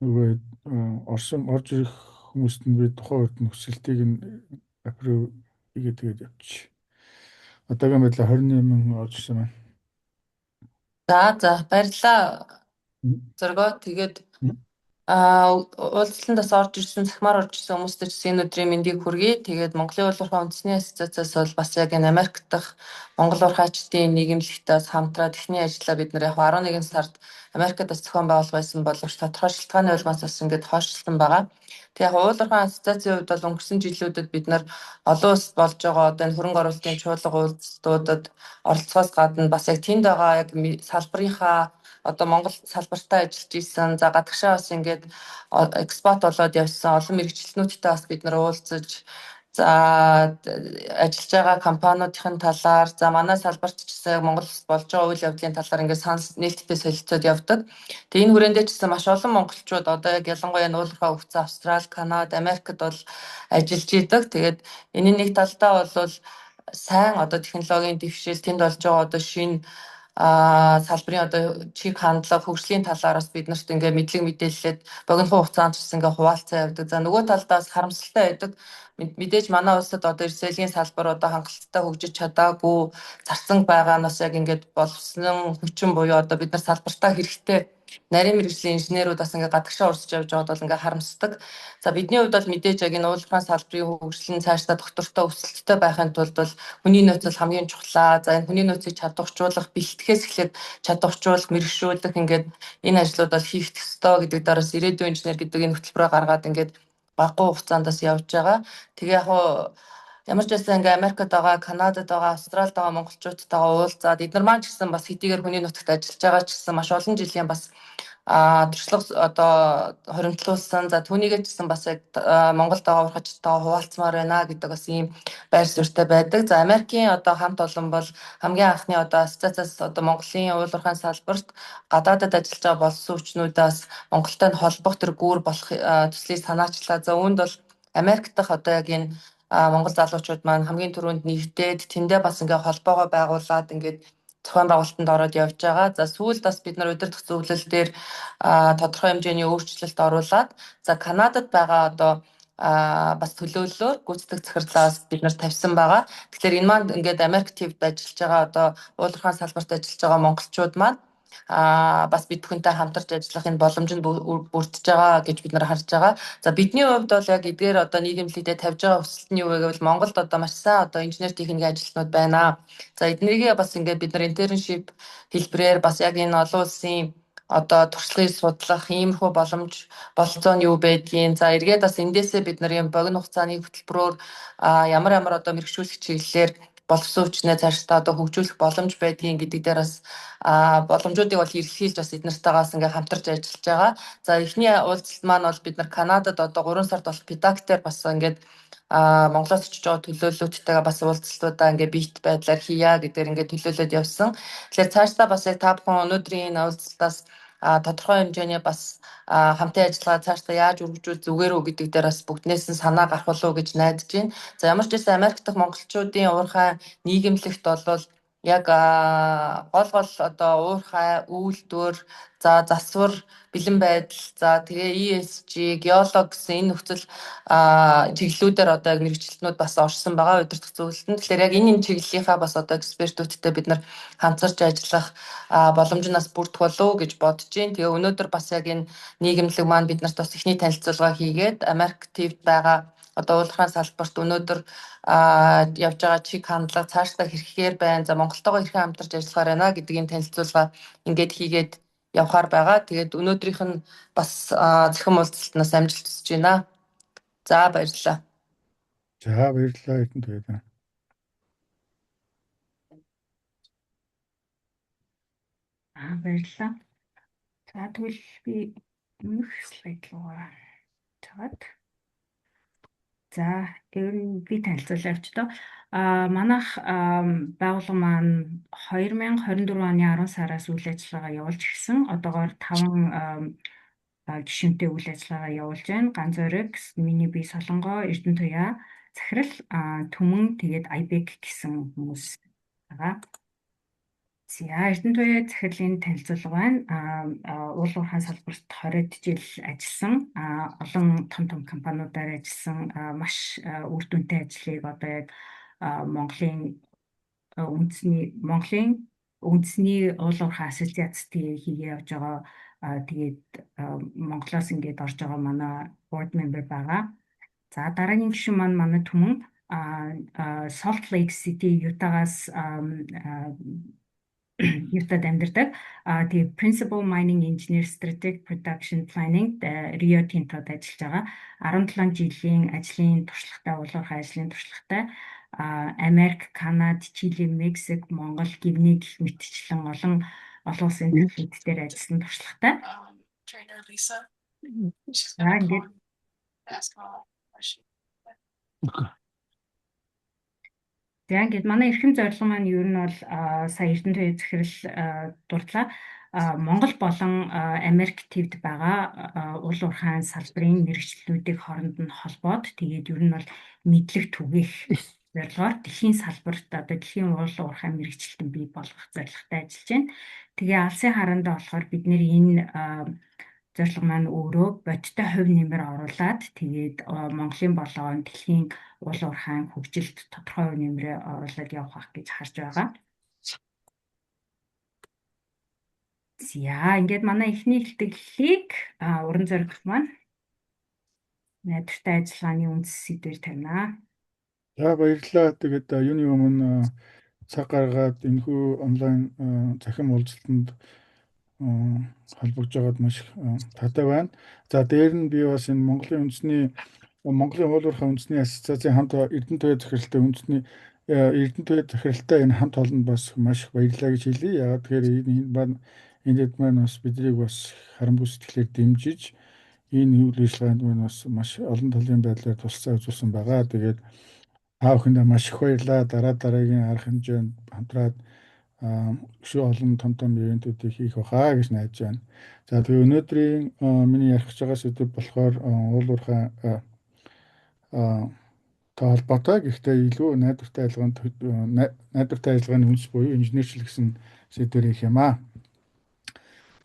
нөгөө орсон орж ирэх хүмүүст нь би тухайн үед нь хүсэлтийг нь аппров хийгээд тэгээд явчих. Одоогийн байдлаар 28 мянга орж ирсэн байна. За баярлалаа М, зөргөө. Тэгээд м. уулзалтанд бас орж ирсэн, цахимаар орж ирсэн хүмүүстээ ч гэсэн энэ өдрийн мэндийг хүргэе. Тэгээд Монголын уул уурхай үндэсний ассоциациас бол бас яг энэ Америк дахь Монгол уурхайчдын нийгэмлэгтээс хамтраад эхний ажлаа бид нар яг 11 сард Америкт бас зохион байгуулах байсан боловч тодорхой шалтгааны улмаас бас ингээд хойшлсон байгаа. Тэгээд яг уул уурхай ассоциацийн хувьд бол өнгөрсөн жилүүдэд бид нар олон улсад болж байгаа одоо энэ хөрөнгө оруулалтын чуулга уулзалтуудад оролцохоос гадна бас яг тэнд байгаа яг салбарынхаа одоо Монгол салбартаа ажиллаж исэн. За гадагшаа бас ингээд экспорт болоод явсан олон мэрэгчлэнүүдтэй бас бид нар уулзаж за ажиллаж байгаа компаниудын талаар за манай салбарт ч гэсэн Монгол улсад болж байгаа үйл явдлын талаар ингээд санал нээлттэй солилцоод явдаг. Тэгээ энэ хүрээндээ ч гэсэн маш олон монголчууд одоо яг ялангуяа нуулахаа өвцөн Австрали, Канада, Америкт бол ажиллаж идэг. Тэгээд энэний нэг талдаа бол сайн одоо технологийн дэвшил тэнд болж байгаа одоо шинэ салбарын одоо чиг хандлага хөгжлийн талаараас бид нарт ингээ мэдлэг мэдээлэлд богино хугацаанд ч гэсэн ингээ хуваалцаа явдаг. За нөгөө талдаас харамсалтай байдаг. Мэдээж манай улсад одоо эрсдэлгийн салбар одоо хангалттай хөгжиж чадаагүй зарцсан байгаанаас яг ингээд боловсон хүчин буюу одоо бид нар салбартаа хэрэгтэй нарийн мэргэжлийн инженерүүд бас ингээ гадагшаа урсж явж байгаад бол ингээ харамсдаг. За бидний хувьд бол мэдээж яг энэ уулуурхай салбарын хөгжил нь цаашдаа доктортой өсөлттэй байхын тулд бол хүний нөөц хамгийн чухлаа. За энэ хүний нөөцийг чадварчуулах, бэлтгэхээс эхлээд чадварчуулах, мэрэгшүүлэх ингээд энэ ажлууд бол хийх ёстой гэдэг дараас ирээдүйн инженер гэдэг энэ хөтөлбөрөөр гаргаад ингээд багагүй хугацаанд бас явж байгаа. Тэгээ яг ямар ч байсан ингээ Америкт байгаа, Канадад байгаа, Австралид байгаа монголчуудтайгаа уулзаад эдгээр маань ч гэсэн бас хэдийгээр хүний нутагт ажиллаж байгаа ч гэсэн маш олон жилийн бас туршлага одоо хоримтлуулсан. За түүнийгээ ч гэсэн бас яг Монголд байгаа урхачтайгаа хуваалцмаар байна гэдэг бас ийм байр суурьтай байдаг. За Америкийн одоо хамт олон бол хамгийн анхны одоо ассоциациас одоо Монголын уул уурхайн салбарт гадаадад ажиллаж байгаа болсон хүчнүүдээс Монголтой нь холбох төр гүүр болох төслийг санаачлаа. За үүнд бол Америк дахь одоо яг энэ Монгол залуучууд маань хамгийн түрүүнд нэгдээд тэндээ бас ингээ холбоогоо байгуулад ингээд зохион байгуулалтанд ороод явж байгаа. За сүүлд бас бид нар удирдах зөвлөл дээр тодорхой хэмжээний өөрчлөлт оруулад за Канадад байгаа одоо бас төлөөллөөр гүйцэтгэх захирлаас бид нар тавьсан байгаа. Тэгэхээр энэ маань ингээд Америк тивд ажиллаж байгаа одоо уул уурхайн салбарт ажиллаж байгаа монголчууд маань бас бид бүхэнтэй хамтарч ажиллах энэ боломж нь бүрдэж байгаа гэж бид нар харж байгаа. За бидний хувьд бол яг эдгээр одоо нийгэмлэгтээ тавьж байгаа хүсэлт нь юу вэ гэвэл Монголд одоо маш сайн одоо инженер техникийн ажилтнууд байна. За эднэрийг бас ингээд бид нар internship хэлбэрээр бас яг энэ олон улсын одоо туршлагыг судлах иймэрхүү боломж болцоо нь юу байдгийг. За эргээд бас эндээсээ бид нар юм богино хугацааны хөтөлбөрөөр ямар одоо мэрэгшүүлэх чиглэлээр боловсон хүчнээ цаашдаа одоо хөгжүүлэх боломж байдгийг гэдэг дээр бас боломжуудыг бол эрэлхийлж бас эднэртэйгээс ингээ хамтарч ажиллаж байгаа. За эхний уулзалт маань бол бид нар Канадад одоо 3 сард болох PDAC-тээр бас ингээд Монголоос очиж байгаа төлөөлөлттэйгээ бас уулзалтуудаа ингээ биет байдлаар хийя гэдгээр ингээ төлөөлөд явсан. Тэгэхээр цаашдаа бас яг та бүхэн өнөөдрийн энэ уулзалтаас тодорхой хэмжээний бас хамтын ажиллагаа цаашдаа яаж үргэлжлүүл зүгээр үү гэдэг дээр бас бүгднээс нь санаа гарах болов уу гэж найдаж байна. За ямар ч байсан Америк дахь монголчуудын уурхай нийгэмлэгт бол яг гол одоо уурхай үйлдвэр за засвар бэлэн байдал за тэгээ ESG геолог гэсэн энэ нөхцөл чиглэлүүдээр одоо яг мэрэгчлэнүүд бас орсон байгаа удирдах зөвлөлтөнд. Тэгэхээр яг энэ чиглэлийнхаа бас одоо экспертүүдтэй бид нар хамтарч ажиллах боломж нь бас бүрдэх болов уу гэж бодож байна. Тэгээ өнөөдөр бас яг энэ нийгэмлэг маань биднэрт бас ихний танилцуулга хийгээд Америк ТV-д байгаа одоо уулуурхайн салбарт өнөөдөр явж байгаа чиг хандлага цаашдаа хэрэгхээр байна. За Монголтойгоо хэрхэн хамтарч ажиллахаар байна гэдгийг танилцуулга ингээд хийгээд явахаар байгаа. Тэгээд өнөөдрийнх нь бас цахим уулзалтнаас амжилт хүсэж байна. За баярлалаа. За баярлалаа хэдэн тэгээд. Баярлалаа. За тэгвэл би өмнөх слайд руугаа чагаад. За ер нь би танилцуулъя авчдаа. Манайх байгууллага маань 2024 оны 10 сараас үйл ажиллагаа явуулж ирсэн. Одоогоор 5 гишүүнтэй үйл ажиллагаа явуулж байна. Ганцориг, миний бие Солонгоо, Эрдэнэтуяа, Захирал, Түмэн, тэгээд Айбек гэсэн хүмүүс байгаа. За Эрдэнэ туяа захирлын танилцуулга байна. Уул уурхай салбарт 20 жил ажилласан, олон том компаниудаар ажилласан, маш үр дүнтэй ажлыг одоо яг Монголын үндэсний уул уурхай ассоциацт хийгээ явж байгаа. Тэгээд Монголоос ингээд орж байгаа манай board member байгаа. За дараагийн гишүүн маань манай түмэн Salt Lake City, Utah-гаас Utah-д амьдардаг. Тэгээ Principal Mining Engineer Strategic Production Planning Rio Tinto-д ажиллаж байгаа. 17 жилийн ажлын туршлагатай, уул уурхай ажлын туршлагатай. Америк, Канада, Чили, Мексик, Монгол, Гиней гэх мэтчлэн олон улсын төлөвлөлтөөр ажилласан туршлагатай. За ингээд За ингээд манай эрхэм зорилго маань ер нь бол сая Эрдэнэ туяа захирал дурдлаа. Монгол болон Америк тивд байгаа уул уурхайн салбарын мэрэгчлүүдийг хооронд нь холбоод тэгээд ер нь бол мэдлэг түгээх зорилгоор дэлхийн салбарт одоо дэлхийн уул уурхай мэрэгчлэлтэн бий болгох зорилготой ажиллаж байна. Тэгээ алсын хараандаа болохоор бид нэр энэ зорилго маань өөрөө бодиттой хувь нэмэр оруулаад тэгээд Монголын болон дэлхийн уул уурхайн хөгжилд тодорхой хувь нэмрээ оруулаад явах байх гэж харж байгаа. За ингээд манай эхний хэлтгэлийг уран зориг маань найдвартай ажиллагааны үндэс сэдвээр тавина. За баярлалаа. Тэгээд юуны өмнө цаг гаргаад энэхүү онлайн захим уулзалтанд холбогдож байгаад маш таатай байна. За дээр нь би бас энэ Монголын уул уурхай үндэсний ассоциацийн хамт Эрдэнэ туяа захиралтай Эрдэнэ туяа захиралтай энэ хамт олонд бас маш их баярлалаа гэж хэлье. Яагаад тэгэхээр энэд маань бас биднийг бас харамгүй сэтгэлээр дэмжиж энэ үйл ажиллагаанд маань бас маш олон талын байдлаар тусалцаа үзүүлсэн байгаа. Тэгээд та бүхэндээ маш их баярлалаа. Дараагийн арга хэмжээнд хамтраад өшөө олон том ивентүүдийг хийх байхаа гэж найдаж байна. За тэгээ өнөөдрийн миний ярих гэж байгаа сэдв болохоор уул уурхай та холбоотой. Гэхдээ илүү найдвартай ажиллагааны үндэс буюу инженерчлэл гэсэн сэдвээр их юм аа.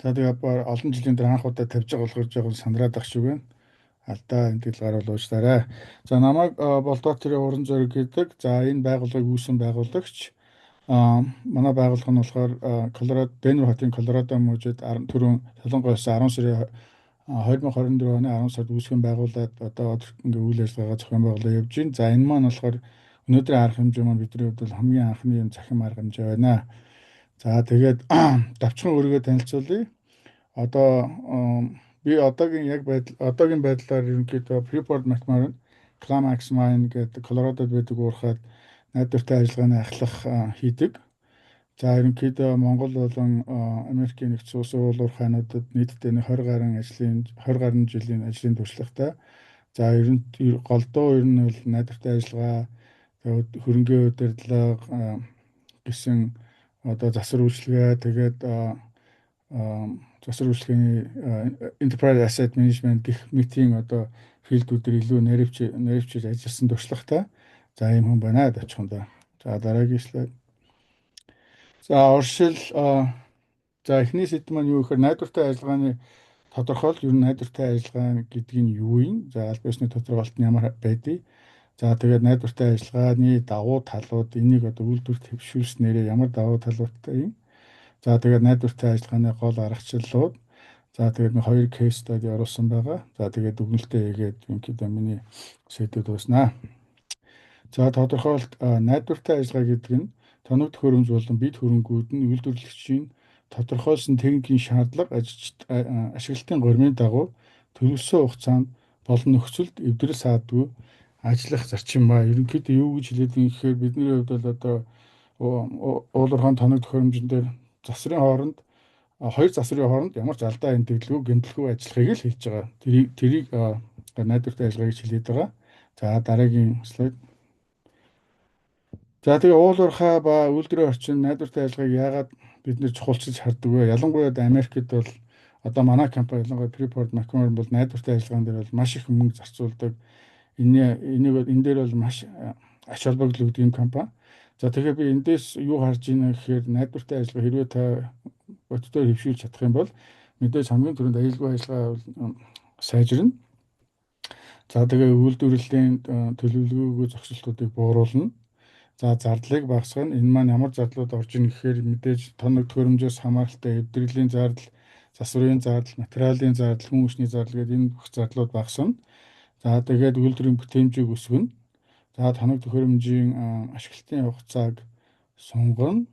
За тэгээ олон жилийн дараа анх удаа тавьж байгаа болохоор жоохон сандраад ах шиг байна. Алдаа энэ дэлгээр бол уучлаарай. За намайг Болдоотэрийн уран зориг гэдэг. За энэ байгууллагыг үүсгэн байгуулагч. Манай байгууллага нь болохоор Денвер хотын Колорадо мужид түрүүн Солонгоос 10 сарын 2024 оны 10 сард үүсгэн байгуулад одоо ингээ үйл ажиллагаа зохион байгуулалт явж байна. За энэ маань болохоор өнөөдрийн арга хэмжээ маань бидний хувьд бол хамгийн анхны юм захим арга хэмжээ байна. За тэгээд давчхан өөрийгөө танилцуулъя. Одоо би одоогийн байдлаар ерөнхийдөө Freeport McMoran Climax Mine гэдэг Колорадод байдаг уурхайд найдвартай ажиллагааны ахлах хийдэг. За ерөнхийдөө Монгол болон Америкийн нэгдсэн улсын уул уурхайнуудад нийтдээ 20 гаруй жилийн ажлын туршлагатай. За голдуу ер нь бол найдвартай ажиллагаа, хөрөнгөний удирдлага гэсэн одоо засвар үйлчилгээ, тэгээд засвар үйлчилгээний Enterprise Asset Management гэх мэтийн одоо филдүүдээр илүү наривчж ажилласан туршлагатай. За ийм хүн байна давчхандаа. За дараагийн слайд. За оршил за эхний сэдв маань юу гэхээр найдвартай ажиллагааны тодорхойлол, ер нь найдвартай ажиллагаа гэдэг нь юу юм? За аль биесний тодорхойлолт нь ямар байдгийг. За тэгээд найдвартай ажиллагааны давуу талууд энийг одоо үйлдвэрт хэвшүүлснээрээ ямар давуу талуудтай юм? За тэгээд найдвартай ажиллагааны гол аргачлалууд. За тэгээд нэг 2 кейс стади оруулсан байгаа. За тэгээд дүгнэлтээ хийгээд ерөнхийдөө миний сэдвүүд дуусна. За тодорхойлолт найдвартай ажиллагаа гэдэг нь тоног төхөөрөмж болон бид хөрөнгүүд нь үйлдвэрлэгчийн тодорхойлсон техникийн шаардлага ашиглалтын гормын дагуу төлөвлөсөн хугацаанд болон нөхцөлд эвдрэл саадгүй ажиллах зарчим ба. Ерөнхийдөө юу гэж хэлээд юм гэхээр бидний хувьд бол одоо уул уурхайн тоног төхөөрөмжн дээр хоёр засварын хооронд ямар ч алдаа эмтгэлгүй гэмтэлгүй ажиллахыг л хэлж байгаа. Тэрийг найдвартай ажиллагаа гэж хэлээд байгаа. За дараагийн слайд. За тэгээ уул уурхай ба үйлдвэрийн орчин найдвартай ажиллагааг яагаад бид нэр чухалчилж хардаг вэ? Ялангуяа Америкт бол одоо манай компани ялангуяа Freeport McMoran бол найдвартай ажиллагаан дээр бол маш их мөнгө зарцуулдаг. Энэ дээр бол маш ач холбогдол өгдөг юм компани. За тэгэхээр би эндээс юу харж байна гэхээр найдвартай ажиллагаа хэрвээ та бодитоор хөвшүүлж чадах юм бол мэдээж хамгийн түрүүнд аюулгүй ажиллагаа сайжирна. За тэгээ үйлдвэрлэлийн төлөвлөгөөгүй зогсолтуудыг бууруулна. За зардлыг багасгана. Энэ маань ямар зардлууд орж ийн гэхээр мэдээж тоног төхөөрөмжөөс хамааралтай эвдрэглийн зардал, засварын зардал, материалын зардал, хүн хүчний зардал гэдэг энэ бүх зардлууд багасна. За тэгээд үйлдвэрийн бүтээмжийг өсгөнө. За тоног төхөөрөмжийн ашиглалтын хугацааг сунгана.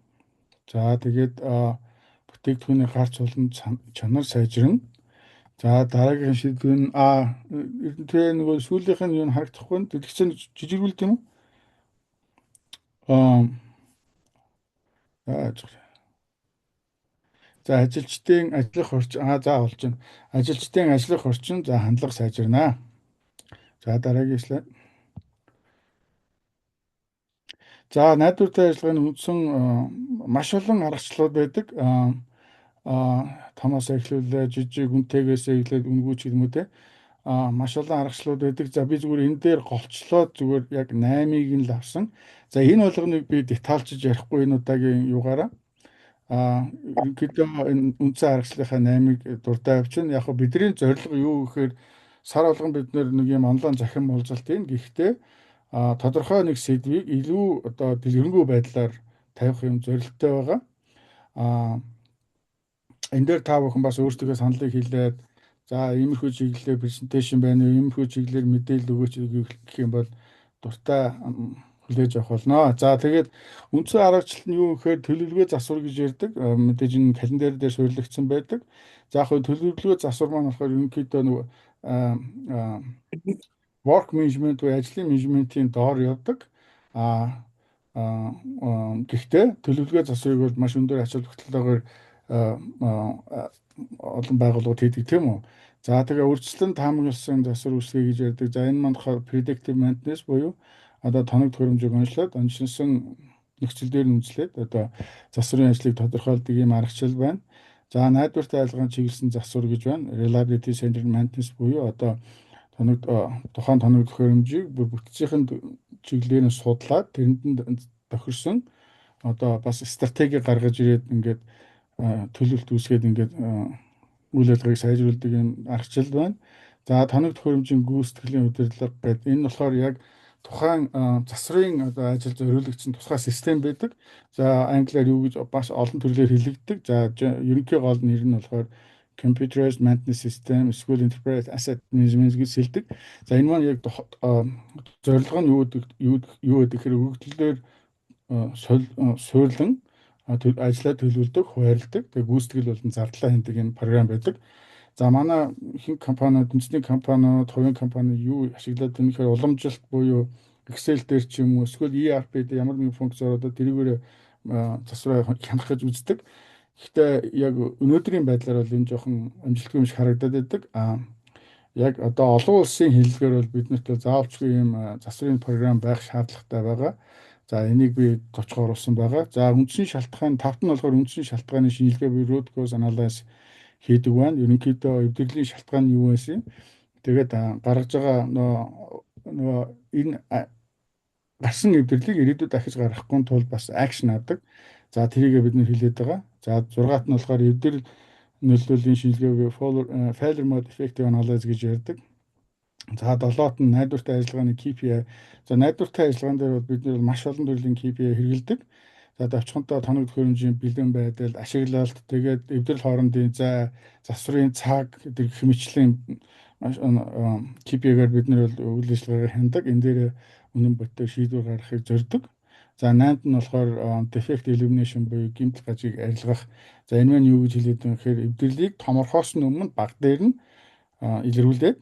За тэгээд бүтээгдэхүүний гарц улам чанар сайжирна. За дараагийн шийдвэр нь эрдэнэ нөгөө сүүлийнх нь юу харагдахгүй нь дэлгэцэн жижигрүүлт юм уу? За ажилчдын ажиллах орчин олж байна. Ажилчдын ажиллах орчин за хандлага сайжирна. За дараагийн слайд. За найдвартай ажиллагааны үндсэн маш олон аргачлалууд байдаг. Томоос эхлүүлээ, жижиг үнэтэйгээс эхлээд үнгүү ч юм уу те. Маш олон аргачлалууд байдаг. За би зүгээр энэ дээр голчлоод зүгээр яг 8-ыг нь л авсан. За энэ болгоныг би детальчж ярихгүй энэ удаагийн югаараа. Ерөнхийдөө энэ үндсэн аргачлалынхаа 8-ыг дуртай авчихна. Яг нь бидний зорилго юу гэхээр сар болгон бид нэг юм онлайн захин болжалт юм. Гэхдээ тодорхой нэг сэдвийг илүү одоо дэлгэрэнгүй байдлаар тавих юм зорилттой байгаа. Энэ дээр та бүхэн бас өөрсдөө саналыг хэлээд за иймэрхүү чиглэлээр презентацийн байна уу, иймэрхүү чиглэлээр мэдээлэл өгөөч гэх юм бол дуртай хүлээж авах болно. За тэгээд үндсэн аргачлал нь юу гэхээр төлөвлөгөө засвар гэж ярьдаг. Мэдээж энэ календар дээр суурилагдсан байдаг. За яг төлөвлөгөө засвар маань болохоор ерөнхийдөө нөгөө work management буюу ажлын менежментийн доор явдаг. Гэхдээ төлөвлөгөө засварыг бол маш өндөр ач холбогдолтойгоор олон байгууллагууд хийдэг тийм үү. За тэгээ үржилтэн таамагласан засвар үүсгэе гэж ярьдаг. За энэ маань predictive maintenance буюу одоо тоног төхөөрөмжийг оншинсан нөхцөл дээр нь үндэслээд одоо засварын ажлыг тодорхойлдог юм аргачлал байна. За найдвартай ажиллагааны чиглэсэн засвар гэж байна. Reliability centered maintenance буюу одоо тухайн тоног төхөөрөмжийг бүтцийн чиглэлээр нь судлаад тэрэнд тохирсон одоо бас стратеги гаргаж ирээд ингээд төлөвлөлт үүсгээд ингээд үйл ажиллагааг сайжруулдаг юм аргачлал байна. За тоног төхөөрөмжийн гүйцэтгэлийн удирдлага гэдэг энэ болохоор яг тухайн засварын одоо ажил зориулагдсан тусгай систем байдаг. За англиар юу гэж бас олон төрлөөр хэлэгддэг. За ерөнхий гол нэр нь болохоор Computerized Maintenance System, эсвэл Enterprise Asset Management гэж хэлдэг. За энэ маань яг зорилго нь юу гэдэг хэрэг өгөгдлөөр суурлан ажлаа төлөвлөдөг, хуваарлдаг. Тэгээ гүйцэтгэл болон зардлаа хийдэг энэ програм байдаг. За манай ихэнх компаниуд, үндэсний компаниуд, хувийн компаниуд юу ашиглаад байна гэхээр уламжилт буюу Excel дээр ч юм уу эсвэл ERP дээр ямар нэгэн функц ороод тэрүүгээр засвараа хянах гэж үздэг. Гэхдээ яг өнөөдрийн байдлаар бол энэ жоохон амжилтгүй юм шиг харагдаад байдаг. Яг одоо олон улсын хэллэгээр бол биднэрт заавалчгүй юм засварын програм байх шаардлагатай байгаа. За энийг би товчхон оруулсан байгаа. За үндсэн шалтгаан тавт нь болохоор үндсэн шалтгааны шинжилгээ буюу root cause analysis хийдэг байна. Ерөнхийдөө эвдэрлийн шалтгаан нь юу байсан юм? Тэгээд гаргаж байгаа нөгөө энэ гарсан эвдэрлийг ирээдүйд дахиж гаргахгүй тулд бас акшн авдаг. За тэрийгээ бид нэр хэлээд байгаа. За 6-т нь болохоор эвдэрэл нөлөөлийн шинжилгээ failure mode effective analysis гэж ярьдаг. За 7-т нь найдвартай ажиллагааны KPI. За найдвартай ажиллагаан дээр бид нэр маш олон төрлийн KPI хэрэглэдэг. За давчхантай тоног төхөөрөмжийн бэлэн байдал, ашиглалт, тэгээд эвдэрэл хоорондын зай, засварын цаг гэдэг хэмжээлийн KPI-гээр бид нэр үйл ажиллагаагаа хяндаг. Энэ дээр үнэн бодтой шийдвэр гаргахыг зорддог. За 8-нд нь болохоор defect elimination буюу гэмтэл гажиг арилгах. За энэ маань юу гэж хэлээд байгаа гэхээр эвдэрлийг томорхоос нь өмнө баг дээр нь илрүүлээд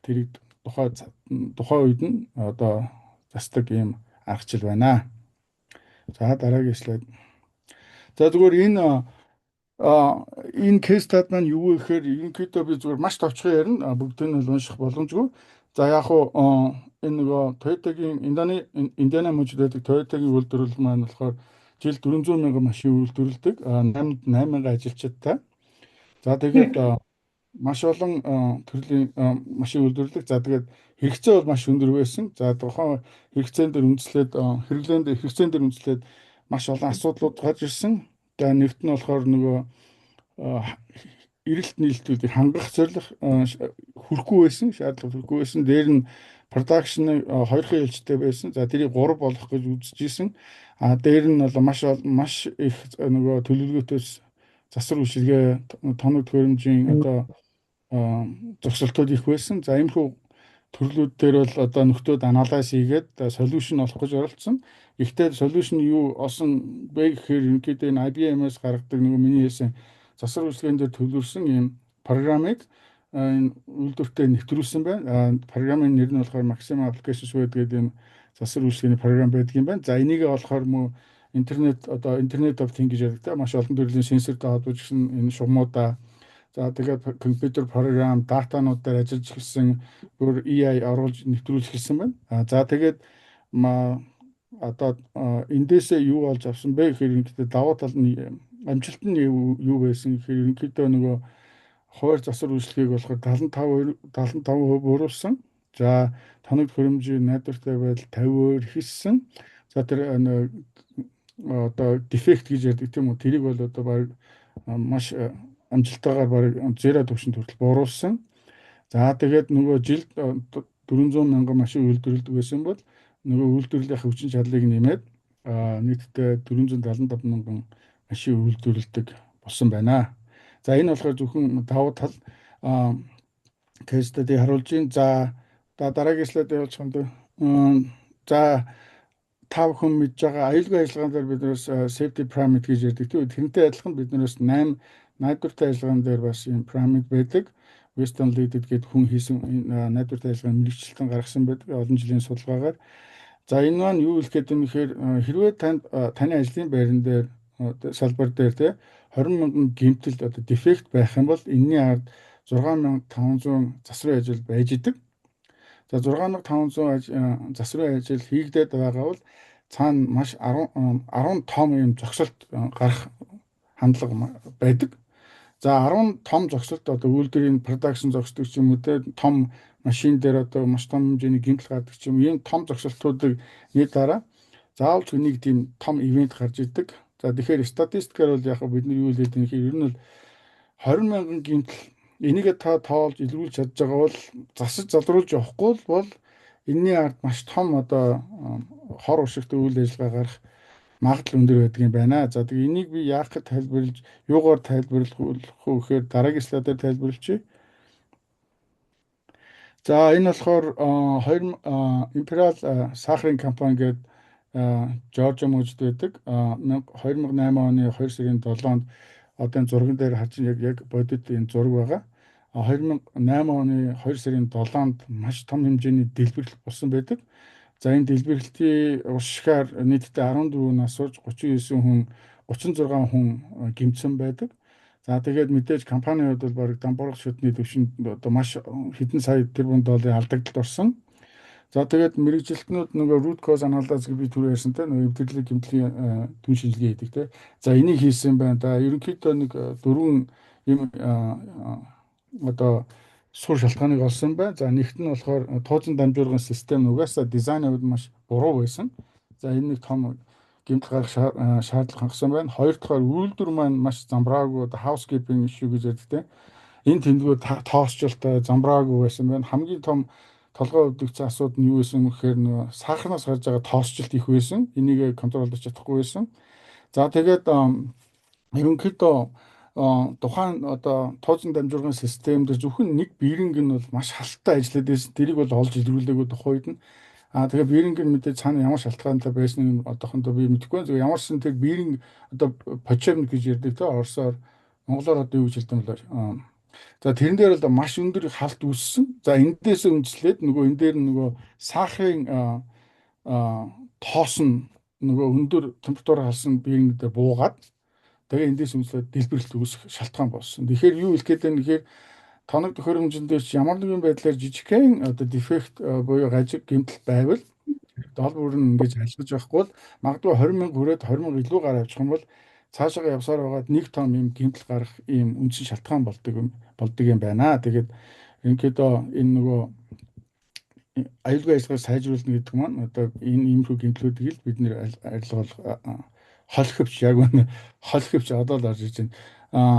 тэрийг тухайн үед нь одоо засдаг юм аргачлал байна. За дараагийн слайд. За зүгээр энэ кейс стад маань юу гэхээр ерөнхийдөө би зүгээр маш товчхон ярина. Бүгдийг нь унших боломжгүй. За яг уу энэ нөгөө Toyota-гийн Индиана мужид байдаг Toyota-гийн үйлдвэрлэл маань болохоор жил 400,000 машин үйлдвэрлэдэг. 8,000 ажилчидтай. За тэгээд маш олон төрлийн машин үйлдвэрлэх. За тэгээд хэрэгцээ бол маш өндөр байсан. За тухайн хэрэгцээн дээр үндэслээд хэрэгцээн дээр үндэслээд маш олон асуудлууд гарч ирсэн. За нэгт нь болохоор нөгөө а, эрэлт нийлтүүдийг хангах зорилго хүрхгүй байсан, шаардлага хүрхгүй байсан. Дээр нь продакшн хоёрхан ээлжтэй байсан. За тэрийг 3 болгох гэж үзэж исэн. А дээр нь бол маш их нөгөө төлөвлөгөөтөөс засвар үйлчилгээ тоног төхөөрөмжийн одоо зогсолтууд их байсан. За иймэрхүү төрлүүд дээр бол одоо нөхдөөд анализ хийгээд солиушн олох гэж оролцсон. Гэхдээ солиушн юу олсон бэ гэхээр ерөнхийдөө энэ IBM-ээс гаргадаг нөгөө миний хэлсэн засвар үйлчилгээнд дээр төлөвлөсөн ийм програмыг энэ үйлдвэртээ нэвтрүүлсэн байна. Програмын нэр нь болохоор Maximum Application Suite гэдэг юм засвар үйлчилгээний програм байдаг юм байна. За энийг болохоор интернет of Things гэж ярьдаг. Маш олон төрлийн сенсортой холбогдсон энэ шугамудаа за тэгээд компьютер програм, датанууд дээр ажиллаж эхэлсэн бүр AI оруулж нэвтрүүлж эхэлсэн байна. За тэгээд одоо эндээсээ юу болж авсан бэ гэхээр ерөнхийдөө давуу тал нь амжилт нь юу байсан гэхээр ерөнхийдөө нөгөө хойр засвар үйлчлэгийг болохоор 75% өөрүүлсэн. За тоног хөрөмжийн найдвартай байдал 50% ихэлсэн. За тэр одоо дефект гэж ярьдаг тийм үү. Тэрийг бол одоо баг маш амжилттайгаар бараг 0 төвшөнд хүртэл бууруулсан. За тэгээд нөгөө жилд 400 мянган машин үйлдвэрлэдэг байсан бол нөгөө үйлдвэрлэлийн хүчин чадлыг нэмээд нийтдээ 475 мянган машин үйлдвэрлэдэг болсон байна. За энэ болохоор зөвхөн давуу тал case study харуулж байна. За дараагийн слайд явуулж ханд. За та бүхэн мэдж байгаа аюулгүй ажиллагаан дээр биднээс safety pyramid гэж ярьдаг. Тэрнтэй адилхан биднээс 8 найдвартай ажиллагаан дээр бас юм pyramid байдаг. Weston Lead гэдэг хүн хийсэн найдвартай ажиллагааны мэргэжилтэн гаргасан байдаг олон жилийн судалгаагаар. За энэ маань юу хэлэх гээд юм гэхээр хэрвээ таны ажлын байран дээр салбар дээр те 20 мянган гэмтэл одоо дефект байх юм бол энэний ард 6500 засварын ажил байж идэг. За 6500 засварын ажил хийгдээд байгаа бол цаана маш 10 том юм зогсолт гарах хандлага байдаг. За 10 том зогсолт одоо үйлдвэрийн продакшн зогсдог ч юм уу те том машин дээр одоо маш том хэмжээний гэмтэл гардаг ч юм ийм том зогсолтуудыг нийтээрээ заавал нэг тийм том ивент гарч идэг. За тэгэхээр статистикаар бол яг бид нар юу хэлээд байгаа юм хэрэг ер нь бол 20 мянган гэмтэл энийг та тоолж илрүүлж чадж байгаа бол засаж залруулж явахгүй бол энэний ард маш том одоо хор уршигтай үйл ажиллагаа гарах магадлал өндөр байдаг юм байна. За тэгээ энийг би яах гэж тайлбарлаж юугаар тайлбарлах вэ гэхээр дараагийн слайдаар тайлбарлачих. За энэ болохоор Imperial сахарын компани гэдэг Жоржиа мужид байдаг. 2008 оны 2 сарын 7-нд одоо энэ зурган дээр харж яг бодит энэ зураг байгаа. 2008 оны 2 сарын 7-нд маш том хэмжээний дэлбэрэлт болсон байдаг. За энэ дэлбэрэлтийн уршигаар нийтдээ 14 насурж 39 хүн 36 хүн гэмтсэн байдаг. За тэгээд мэдээж компаниуд бол бараг дампуурах шүтний төвшөнд одоо маш хэдэн сая тэрбум долларын алдагдлалд орсон. За тэгээд мэрэгжилтнүүд нөгөө root cause analysis гэж би түрүү ярьсан те нөгөө эвдэрлэг гэмтлийн түн шинжилгээ хийдэг те. За энийг хийсэн байна. Да ерөнхийдөө нэг 4 юм одоо сур шалтгааныг олсон байна. За нэгт нь болохоор туучин дамжуулгын систем угаасаа дизайнууд маш буруу байсан. За энэ нэг том гэмтэл гарах шаардлага хангасан байна. Хоёр дахь үйлдвэр маань маш замбраагүй housekeeping issue гэж ярьдаг те. Энэ тэмдгүүд тоосчлолтой замбраагүй байсан байна. Хамгийн том толгой өвдөгцсөн асуудал нь юу байсан гэхээр нөгөө сахарнаас гарч байгаа тоосчлт их байсан. Энийг контролдож чадахгүй байсан. За тэгээд ерөнхийдөө тухайн одоо туучин дамжуулгын систем дээр зөвхөн нэг биринг нь бол маш халттай ажиллаад байсан. Тэрийг бол олж илрүүлээгүй тухайн үед нь. Тэгээ биринг нь мэдээ цаана ямар шалтгаантай байсныг одоохондоо би мэдэхгүй. Зөв ямар ч тэр биринг одоо почерн гэж ярьдаг те орсоор монголоор одоо юу гэж хэлдэг юм бэ? За тэрэн дээр бол маш өндөр халт үүссэн. За эндээс үндэслээд нөгөө энэ дээр нөгөө сахарын тоос нь нөгөө өндөр температураар халсан биринг дээр буугаад тэгээ эндээс үндэслээд дэлбэрэлт үүсэх шалтгаан болсон. Тэгэхээр юу хэлэх гээд байна гэхээр тоног төхөөрөмжн дээр ч ямар нэгэн байдлаар жижигхэн одоо дефект буюу гажиг гэмтэл байвал долбоор нь ингэж ажиллаж байхгүй бол магадгүй 20 мянга хүрээд 20 мянга илүү гараа авчих юм бол цаашаа явсаар байгаад нэг том юм гэмтэл гарах ийм үндсэн шалтгаан болдог юм байна. Тэгээд ерөнхийдөө энэ нөгөө аюулгүй ажиллагааг сайжруулна гэдэг маань одоо энэ иймэрхүү гэмтлүүдийг л бид нэр арилгавал хол хөвч яг үнэ хол хөвч одоо л орж иж байна.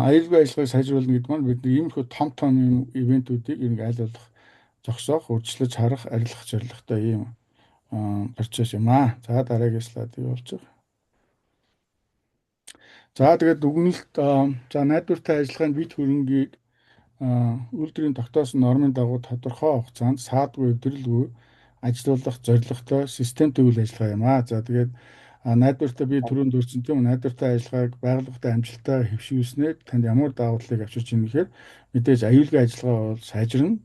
Аюулгүй ажиллагааг сайжруулна гэдэг маань бид иймэрхүү том юм ивентүүдийг нэг аль болох зогсоох, үргэлжлэж харах, арилгах зорилготой ийм процесс юм аа. За дараагийн слайд юу болж байгаа. За тэгээд дүгнэлт найдвартай ажиллагааны бит хөрөнгийг үйлдвэрийн тогтоосон нормын дагуу тодорхой хугацаанд саадгүй эвдрэлгүй ажиллах зорилготой системтэй үйл ажиллагаа юм аа. За тэгээд найдвартай би түрүүнд дурдсан тийм найдвартай ажиллагааг байгууллагатай амжилттай хэвшүүлснээр танд ямар давуу талыг авчирч ийм гэхээр мэдээж аюулгүй ажиллагаа бол сайжирна.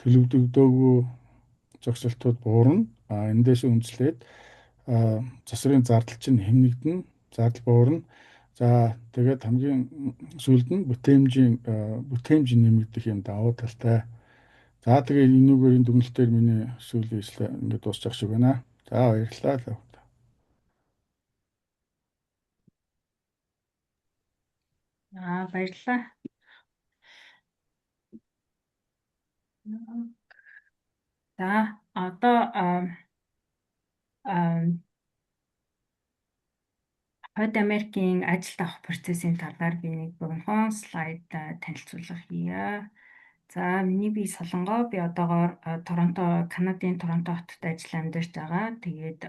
Төлөвлөгдөөгүй зогсолтууд буурна. Эндээс үндэслээд засварын зардал чинь хэмнэгдэнэ, зардал буурна. За тэгээд хамгийн сүүлд нь бүтээмж нэмэгдэх юм давуу талтай. За тэгээд энүүгээр энэ дүгнэлтээр миний сүүлийн слайд ингээд дуусчих шиг байна. За баярлалаа. Баярлалаа. За одоо Хойд Америкийн ажилд авах процессын талаар би нэг богинохон слайд танилцуулах хийе. За миний бие Солонгоо, би одоогоор Канадын Торонто хотод ажил амьдарч байгаа. Тэгээд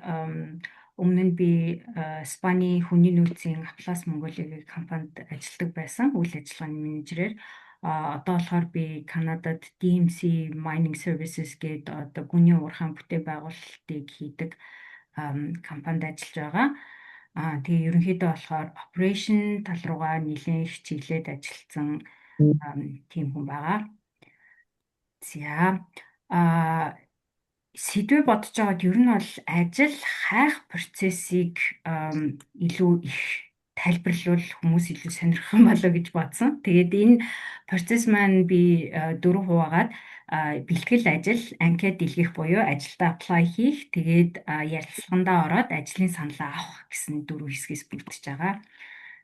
өмнө нь би Испани хүний нөөцийн Atlas Mongolia компанид ажилладаг байсан, үйл ажиллагааны менежерээр. Одоо болохоор би Канадад DMC Mining Services гэдэг одоо гүний уурхайн бүтээн байгуулалтыг хийдэг компанид ажиллаж байгаа. Тэгээ ерөнхийдөө болохоор operation тал руугаа нэлээд их чиглээд ажилласан тийм хүн байгаа. За сэдвээ бодож байгаад ер нь бол ажил хайх процессыг илүү их тайлбарлавал хүмүүс илүү сонирхох юм болоо гэж бодсон. Тэгээд энэ процесс маань би 4 хуваагаад бэлтгэл ажил, анкет дэлгэх буюу ажилдаа apply хийх, тэгээд ярилцлагандаа ороод ажлын саналаа авах гэсэн 4 хэсгээс бүрдэж байгаа.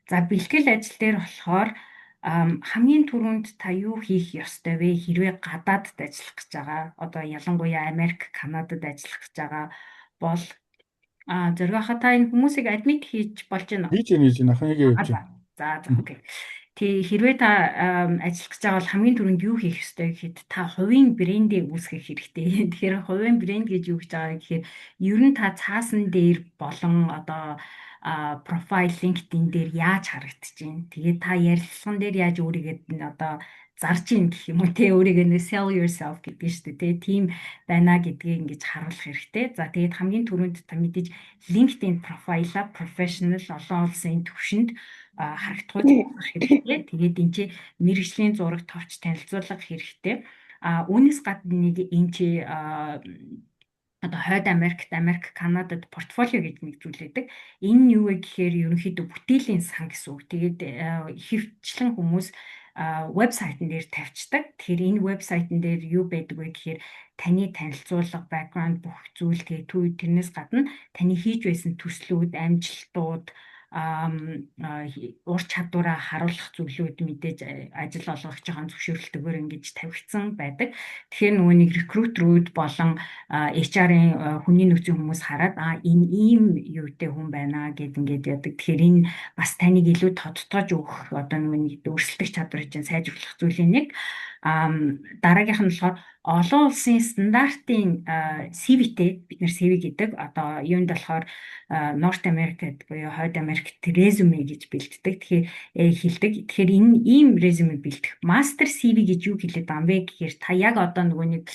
За бэлтгэл ажил дээр болохоор хамгийн түрүүнд та юу хийх ёстой вэ? Хэрвээ гадаадд ажиллах гэж байгаа, одоо ялангуяа Америк, Канадад ажиллах гэж байгаа бол зөргийнхаа та энэ хүмүүсийг адмит хийж болж байна уу? Хийж ахын хийж. За окей. Тэг хэрвээ та ажиллах гэж байгаа бол хамгийн түрүүнд юу хийх ёстой гэхэд та хувийн брендийг үүсгэх хэрэгтэй. Тэгэхээр хувийн брэнд гэж юу гэж байгаа гэхээр ер нь та цаасан дээр болон одоо профайл LinkedIn дээр яаж харагдчихээн. Тэгээд та ярилцлаган дээр яаж өөрийгөө одоо зарж ийн гэх юм уу те, өөрийгөө sell yourself гэдэг шүү дээ. Тэгээ тийм байна гэдгийг ингэж харуулах хэрэгтэй. За тэгээд хамгийн түрүүнд та мэдээж LinkedIn профайлаа professional олон улсын түвшинд харагдах хэрэгтэй. Тэгээд энэ чи мэргэжлийн зураг товч танилцуулах хэрэгтэй. Үүнээс гадна нэг энэ чи одоо Хойд Америкт, Канадад портфолио гэж нэг зүйл байдаг. Энэ нь юу вэ гэхээр ерөнхийдөө бүтээлийн сан гэсэн үг. Тэгээд хөвчлэн хүмүүс вебсайтн дээр тавьчихдаг. Тэгэхээр энэ вебсайтн дээр юу байдаг вэ гэхээр таны танилцуулга, бэкграунд бүх зүйл, тэгээд тэрнээс гадна таны хийж байсан төслүүд, амжилтууд, ур чадвараа харуулах зүйлүүд мэдээж ажил олгогч байгаа зөвшөөрлөлтөөр ингэж тавигдсан байдаг. Тэгэхээр нөгөө нэг рекрутерүүд болон HR-ийн хүний нөөцийн хүмүүс хараад энэ ийм юутэй хүн байна гэд ингээд яадаг. Тэгэхээр энэ бас таныг илүү тодтогож өгөх одоо нөгөө нэг өрсөлдөх чадварыг чинь сайжруулах зүйлийн нэг. Дараагийнх нь болохоор олон улсын стандартын CV-тэй, бид нэр CV гэдэг одоо юунд болохоор Норт Америкт буюу Хойд Америкт резюме гэж бэлддэг. Тэгэхээр энэ ийм резюме бэлдэх. Мастер CV гэж юу хэлээд байгаа юм бэ гэхээр та яг одоо нөгөө нэг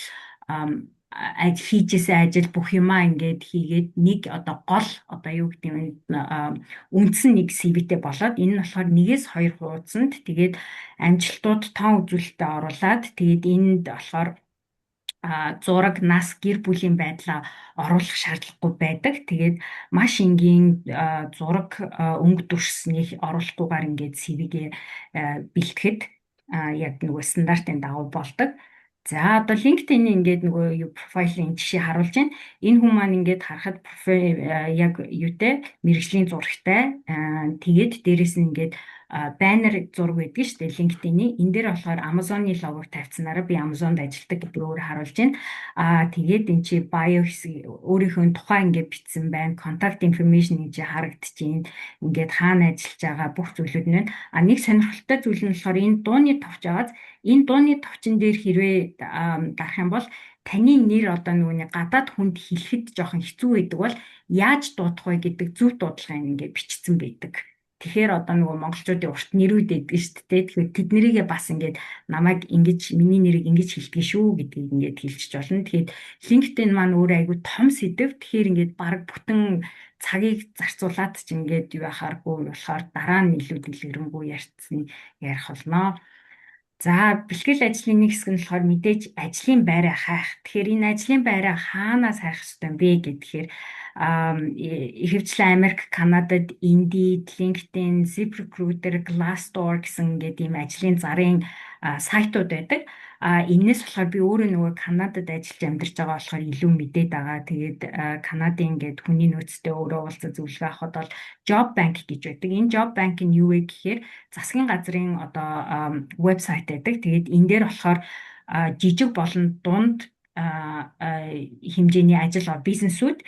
хийжсэн ажил бүх юмаа ингээд хийгээд нэг одоо гол одоо юу гэдэг нь үндсэн нэг CV-тэй болоод энэ нь болохоор 1-2 хуудсанд тэгээд амжилтууд тоон үзүүлэлтэд оруулаад тэгээд энд болохоор зураг, нас, гэр бүлийн байдлаа оруулах шаардлагагүй байдаг. Тэгээд маш энгийн зураг, өнгө дүрснийг оруулахгүйгээр ингээд CV-гээ бэлтгэхэд яг нөгөө стандартын дагуу болдог. За одоо LinkedIn-ийн ингээд нөгөө юу профайлын жишээ харуулж байна. Энэ хүн маань ингээд харахад яг юутэй мэрэгжлийн зурагтай. Тэгээд дээрэс нь ингээд баннер зураг байдаг шүү дээ LinkedIn-ийн. Энэ дээр болохоор Amazon-ы логог тавьцсанараа би Amazon-д ажилладаг гэдэг өөр харуулж байна. Тэгээд эн чи bio хэсэг өөрийнхөө тухайн ингээд бичсэн байна. Contact information гэж харагдчихээн. Ингээд хаана ажиллаж байгаа бүх зүйлүүд нь байна. Нэг сонирхолтой зүйл нь болохоор энэ дууны товч байгааз энэ дууны товчон дээр хэрвээ дарах юм бол таны нэр одоо нөгөө гадаад хүнд хэлэхэд жоохон хэцүү байдаг бол яаж дуудах вэ гэдэг зөв дуудлагыг ингээд бичсэн байдаг. Тэгэхээр одоо нөгөө монголчуудын урт нэрүүд байдаг шүү дээ. Тэгэхээр тэднэрийгээ бас ингээд намайг ингэж миний нэрийг ингэж хэлдэг шүү гэдгийг ингээд хэлчих болно. Тэгэхээр LinkedIn маань өөрөө айгүй том сэдв. Тэгэхээр ингээд баг бүтэн цагийг зарцуулаад ч ингээд юу яхааргүй болохоор дараа нь илүү дэлгэрэнгүй ярих болно. За бэлтгэл ажлын нэг хэсэг нь болохоор мэдээж ажлын байраа хайх. Тэгэхээр энэ ажлын байраа хаанаас хайх ёстой вэ гэхээр ихэвчлэн Америк, Канадад Indeed, LinkedIn, ZipRecruiter, Glassdoor гэсэн ингээд ийм ажлын зарын сайтууд байдаг. Энээс болохоор би өөрөө нөгөө Канадад ажиллаж амьдарч байгаа болохоор илүү мэдээд байгаа. Тэгээд Канадын ингээд хүний нөөцтэй өөрөө уулзах зөвлөгөө авахд бол Job Bank гэж байдаг. Энэ Job Bank нь юу вэ гэхээр засгийн газрын одоо вебсайт байдаг. Тэгээд энэ дээр болохоор жижиг болон дунд хэмжээний ажил бизнесүүд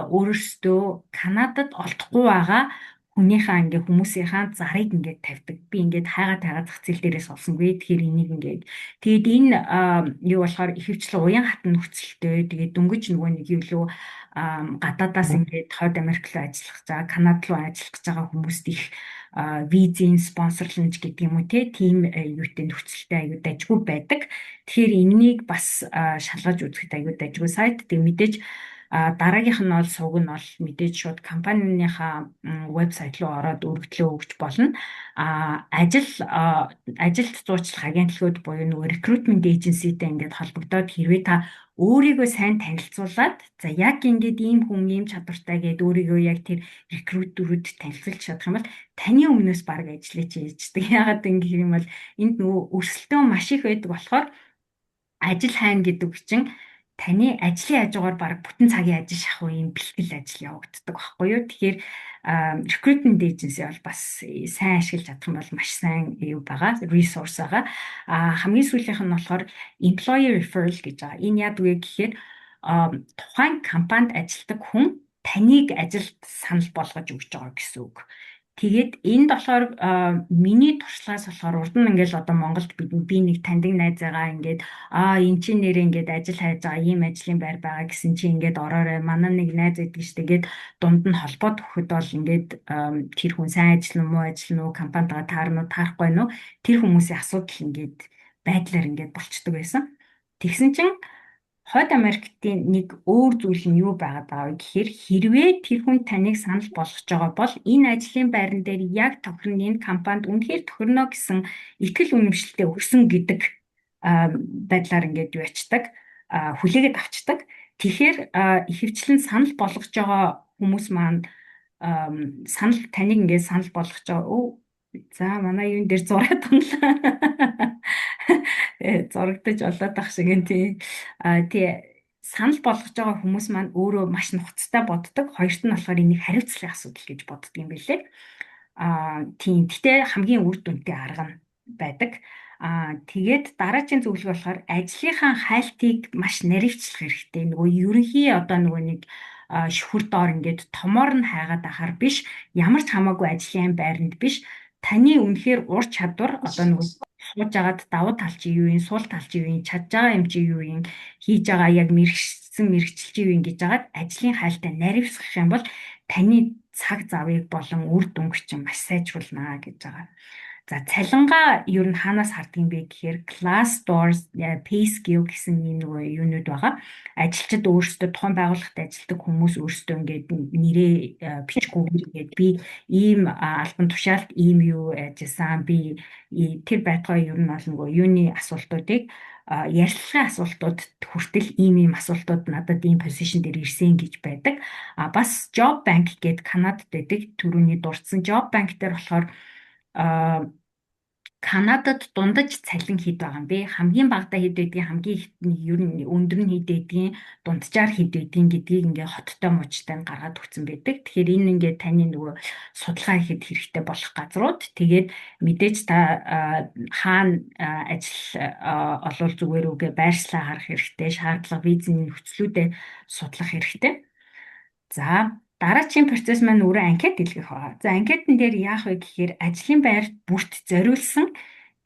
өөрөөсөө Канадад олдохгүй байгаа хүнийхээ ингээ хүмүүсийнхаа зарыг ингээ тавьдаг. Би ингээ хайгаа зах зээл дээрээс олсонгүй. Тэгэхээр энийг ингээ тэгээд энэ юу болохоор ихэвчлэн уян хатан нөхцөлтэй. Тэгээд дөнгөж нөгөө нэг юу лөө гадаадаас ингээ Хойд Америк руу ажиллах гэж байгаа, Канад руу ажиллах гэж байгаа хүмүүст их визийн спонсорлонж гэдэг юм уу тийм юутэй нөхцөлтэй аюу дажгүй байдаг. Тэгэхээр энэнийг бас шалгаж үзэхэд аюу дажгүй сайт. Тэг мэдээж дараагийнх нь бол сувг нь бол мэдээж шууд компанийныхаа вебсайт руу ороод өргөдлөө өгч болно. Ажилд зуучлах агентлагууд буюу нөгөө recruitment agency-тэй ингээд холбогдоод хэрвээ та өөрийгөө сайн танилцуулаад за яг ингээд ийм хүн ийм чадвартай гэдээ өөрийгөө яг тэр recruiter-үүд танилцуулж чадах юм бол таны өмнөөс баг ажиллаж ийждэг. Ягаад ингэх юм бол энд нөгөө өрсөлдөөн маш их байдаг болохоор ажил хайна гэдэг чинь таны ажлын хажуугаар баг бүтэн цагийн ажил шахуу юм бэлтгэл ажил явагддаг байхгүй юу. Тэгэхээр recruitment agency бол бас сайн ашиглаж чадах юм бол маш сайн юу байгаа, resource байгаа. Хамгийн сүүлийнх нь болохоор employee referral гэж байгаа. Энэ яадаг вэ гэхээр тухайн компанид ажилладаг хүн таныг ажилд санал болгож өгч байгаа гэсэн үг. Тэгээд энд болохоор миний туршлагаас болохоор урд нь ингээл одоо Монголд би нэг таньдаг найз байгаа ингээд энэ чинь нэр ингээд ажил хайж байгаа ийм ажлын байр байгаа гэсэн чи ингээд ороорой манай нэг найз байдаг шүү дээ. Ингээд дунд нь холбоо төгөхөд бол ингээд тэр хүн сайн ажиллана муу ажиллана уу компанитаа таарна уу таарахгүй нь тэр хүмүүсийн асуудал ингээд байдлаар ингээд болчдөг байсан. Тэгсэн чинь Хойд Америктийн нэг өөр зүйл нь юу байгаад байгаа вэ гэхээр хэрвээ тэр хүн таныг санал болгож байгаа бол энэ ажлын байран дээр яг тохирно энэ компанид үнэхээр тохирно гэсэн итгэл үнэмшилтэй өгсөн гэдэг байдлаар ингээд юу ячдаг хүлээгээд авчдаг. Тэгэхээр ихэвчлэн санал болгож байгаа хүмүүс маань таныг ингээд санал болгож байгаа. За манай юун дээр зураад байна. Зурагдаж олоод ах шиг энэ тий санал болгож байгаа хүмүүс маань өөрөө маш нухацтай боддог. Хоёрт нь болохоор энийг хариуцлагын асуудал гэж боддог юм билээ. Тийм. Гэтэ хамгийн үр дүнтэй арга нь байдаг. Тэгээд дараагийн зөвлөгөө болохоор ажлынхаа хайлтыг маш наривчлах хэрэгтэй. Нөгөө ерөнхий одоо нөгөө нэг шүхэр доор ингээд томоор нь хайгаад ахаар биш, ямар ч хамаагүй ажлын байранд биш, таны үнэхээр ур чадвар одоо нөгөө сууж агаад давуу тал чи юу юм, суул тал чи юу юм, чадж байгаа юм чи юу юм, хийж байгаа яг мэрэгчил чи юу юм гэж агаад ажлын хайлтаа наривсгах юм бол таны цаг завыг болон үр дүнг чинь маш сайжруулнаа гэж байгаа. За цалингаа ер нь хаанаас хардаг юм бэ гэхээр Glassdoor, PayScale гэсэн ийм нөгөө юунууд байгаа. Ажилчид өөрсдөө тухайн байгууллагад ажилладаг хүмүүс өөрсдөө ингээд нэрээ бичгүү ингээд би ийм албан тушаалт ийм юу ажилласан би тэр байтугай ер нь бол нөгөө юуны асуултуудыг ярилцлагын асуултууд хүртэл ийм асуултууд надад ийм позишн дээр ирсэн гэж байдаг. Бас Job Bank гэдэг Канадад байдаг. Түрүүний дурдсан Job Bank дээр болохоор Канадад дундаж цалин хэд байгаа юм бэ? Хамгийн багадаа хэд байдгийг, хамгийн ихт нь ер нь өндөр нь хэд байдгийг, дунджаар хэд байдгийг гэдгийг ингээ хоттой мужтай гаргаад өгсөн байдаг. Тэгэхээр энэ ингээ таны нөгөө судалгаа хийхэд хэрэгтэй болох газрууд. Тэгээд мэдээж та хаана ажил олвол зүгээр үгээ байршлаа харах хэрэгтэй, шаардлага визний нөхцлүүдээ судлах хэрэгтэй. За дараагийн процесс маань өөрөө анкет дэлгэх байгаа. За анкетын дээр яах вэ гэхээр ажлын байрт бүрт зориулсан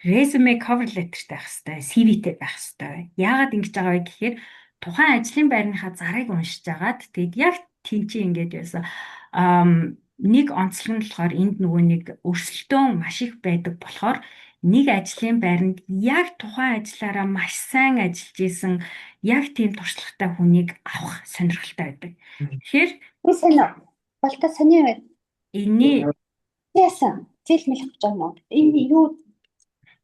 резюме cover letterтэй байх хэрэгтэй, CV-тэй байх хэрэгтэй. Яагаад ингэж байгаа вэ гэхээр тухайн ажлын байрныхаа зарыг уншиж агаад тэгэд яг тэнцээ ингэж байсан. Нэг онцлог нь болохоор энд нөгөө нэг өрсөлдөөн маш их байдаг болохоор нэг ажлын байранд яг тухайн ажлаараа маш сайн ажиллаж исэн яг тийм туршлагатай хүнийг авах сонирхолтой байдаг. Тэгэхээр сонио. Болтой сонио байд. энэ Яасан? Зэл мэлэх гэж байна уу? Энэ юу?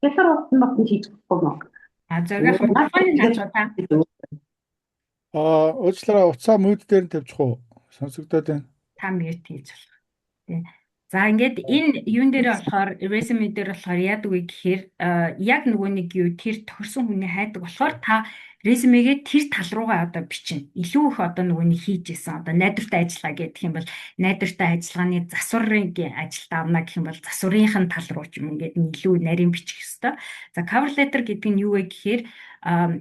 Яхаар утсан багт хийж болохгүй мó. зөргөх микрофоныг хажуу та. Уучлаарай, уцаа мүүд дээр нь тавьчих уу? Сонсогдоод байна. Та мьют хийж болох. Тий. За ингээд энэ юун дээр болохоор resume дээр болохоор яадаг вэ гэхээр яг нөгөө нэг юу тэр тохирсон хүний хайдаг болохоор та резюмегээ тэр тал руугаа одоо бичнэ. Илүү их одоо нөгөө нэг хийж исэн одоо найдвартай ажиллагаа гэдэг юм бол найдвартай ажиллагааны засварын ажилд авна гэх юм бол засварынхын тал руу ч юм ингээд илүү нарийн бичих ёстой. За cover letter гэдэг нь юу вэ гэхээр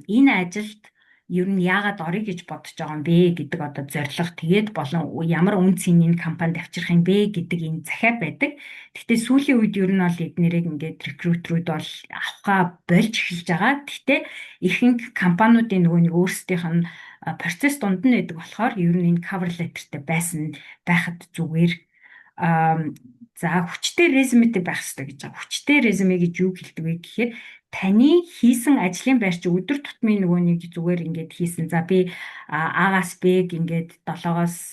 энэ ажилд ер нь яагаад орё гэж бодож байгаа юм бэ гэдэг одоо зорилго тэгээд болон ямар үн цэнийг компанид авчрах юм бэ гэдэг энэ захиа байдаг. Гэхдээ сүүлийн үед ер нь бол эднэрийг ингээд рекрутерүүд бол авахаа болж эхэлж байгаа. Гэхдээ ихэнх компаниудын нөгөө нэг өөрсдийнх нь процесс дунд нь байдаг болохоор ер нь энэ cover letterтэй байсан байхад зүгээр. За хүчтэй резюметэй байх хэрэгтэй гэж байгаа. Хүчтэй резюме гэж юу хэлдэг вэ гэхээр таны хийсэн ажлын байр чи өдөр тутмын нөгөө нэг зүгээр ингээд хийсэн. За би А-аас Б ингээд 7-оос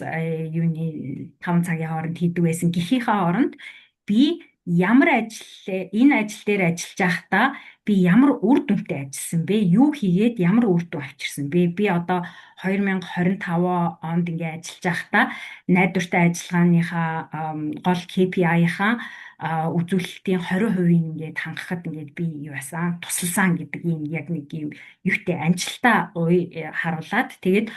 юуны 5 цагийн хооронд хийдэг байсан гэхийнхаа оронд би ямар энэ ажил дээр ажиллаж байхдаа би ямар үр дүнтэй ажилласан бэ? Юу хийгээд ямар үр дүн авчирсан бэ? Би одоо 2025 онд ингээд ажиллаж байхдаа найдвартай ажиллагааныхаа гол KPI-ийнхаа үзүүлэлтийн 20% ингээд хангахад ингээд би юу яасан тусалсан гэдэг ийм яг нэг юм юутэй амжилтаа харуулад тэгээд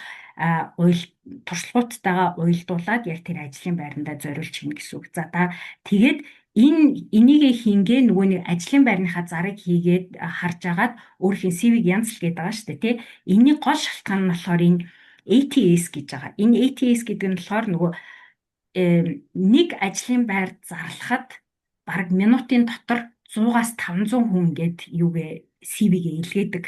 туршлагуудтайгаа уялдуулаад яг тэр ажлын байрандаа зориулж хийнэ гэсэн үг. За тэгээд энийгээ хингээ нөгөө нэг ажлын байрныхаа зарыг хийгээд харж агаад өөрхийн CV-г янзлах гэдэг байгаа шүү дээ тий. Энийн гол шалтгаан нь болохоор энэ ATS гэж байгаа. Энэ ATS гэдэг нь болохоор нөгөө нэг ажлын байр зарлахад бараг минутын дотор 100-аас 500 хүн ингээд юугээ CV-гээ илгээдэг.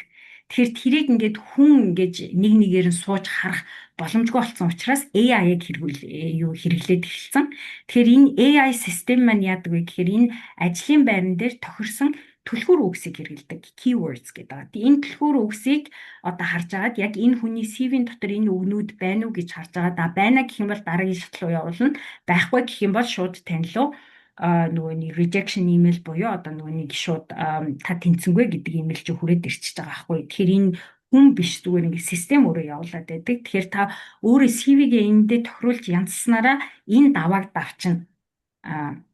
Тэгэхээр тэрийг ингээд хүн ингээд нэг нэгээр нь сууж харах боломжгүй болсон учраас AI-г хэрэглээд эхэлсэн. Тэгэхээр энэ AI систем маань яадаг вэ гэхээр энэ ажлын байран дээр тохирсон түлхүүр үгсийг хэрэглэдэг keywords гэдэг. Энэ түлхүүр үгсийг одоо харж агаад яг энэ хүний CV-ийн дотор энэ үгнүүд байна уу гэж харж агаад байна гэх юм бол дараагийн шат руу явуулна. Байхгүй гэх юм бол шууд тань руу нөгөө нэг rejection email буюу одоо нөгөө нэг шууд та тэнцэнгүй гэдэг email чи хүрээд ирчихэж байгаа байхгүй. Тэгэхээр энэ хүн биш зүгээр ингээд систем өөрөө явуулаад байдаг. Тэгэхээр та өөрөө CV-гээ эндээ тохируулж янзлснараа энэ давааг давчна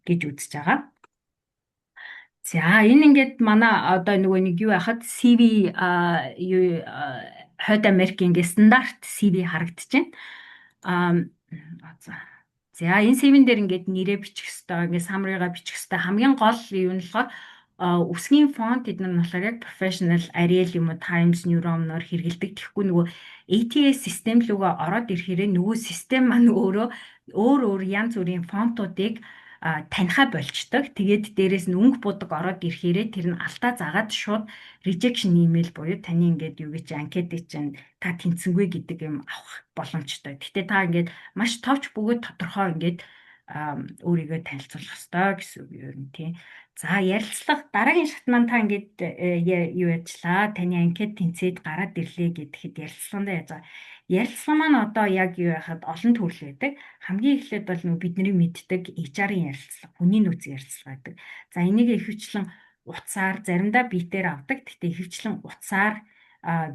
гэж үзэж байгаа. За энэ ингээд манай одоо нөгөө нэг юу яхад CV Хойд Америкийн ингээд стандарт CV харагдаж байна. За энэ CV-н дээр ингээд нэрээ бичих хэвээр ингээд summary-га бичих хэвээр хамгийн гол юу нь болохоор үсгийн фонт эдгээр нь болохоор яг professional Arial юм уу Times New Roman-оор хэрэгэлдэг. Тэгэхгүй нөгөө ATS систем лүгөө ороод ирэхээр нөгөө систем маань өөр янз бүрийн фонтуудыг танихаа болчдөг. Тэгээд дээрэс нь өнгө будаг ороод ирэхээр тэр нь алтаа заагаад шууд rejection email буюу таны ингээд юу гэж анкетыг чинь та тэнцэнгүй гэдэг юм авах боломжтой. Гэхдээ та ингээд маш товч бөгөөд тодорхой ингээд өөрийгөө танилцуулах ёстой гэсэн үг юм тий. За ярилцлага дараагийн шат маань та ингээд юу яжлаа таны анкет тэнцээд гараад ирлээ гэхэд ярилцлаганд яаж байгаа. Ярилцлага маань одоо яг юу яхад олон төрөл байдаг. Хамгийн эхлээд бол бидний мэддэг HR-ын ярилцлага, хүний нөөцийн ярилцлага байдаг. За энийг ихэвчлэн утсаар заримдаа биетээр авдаг. Гэхдээ ихэвчлэн утсаар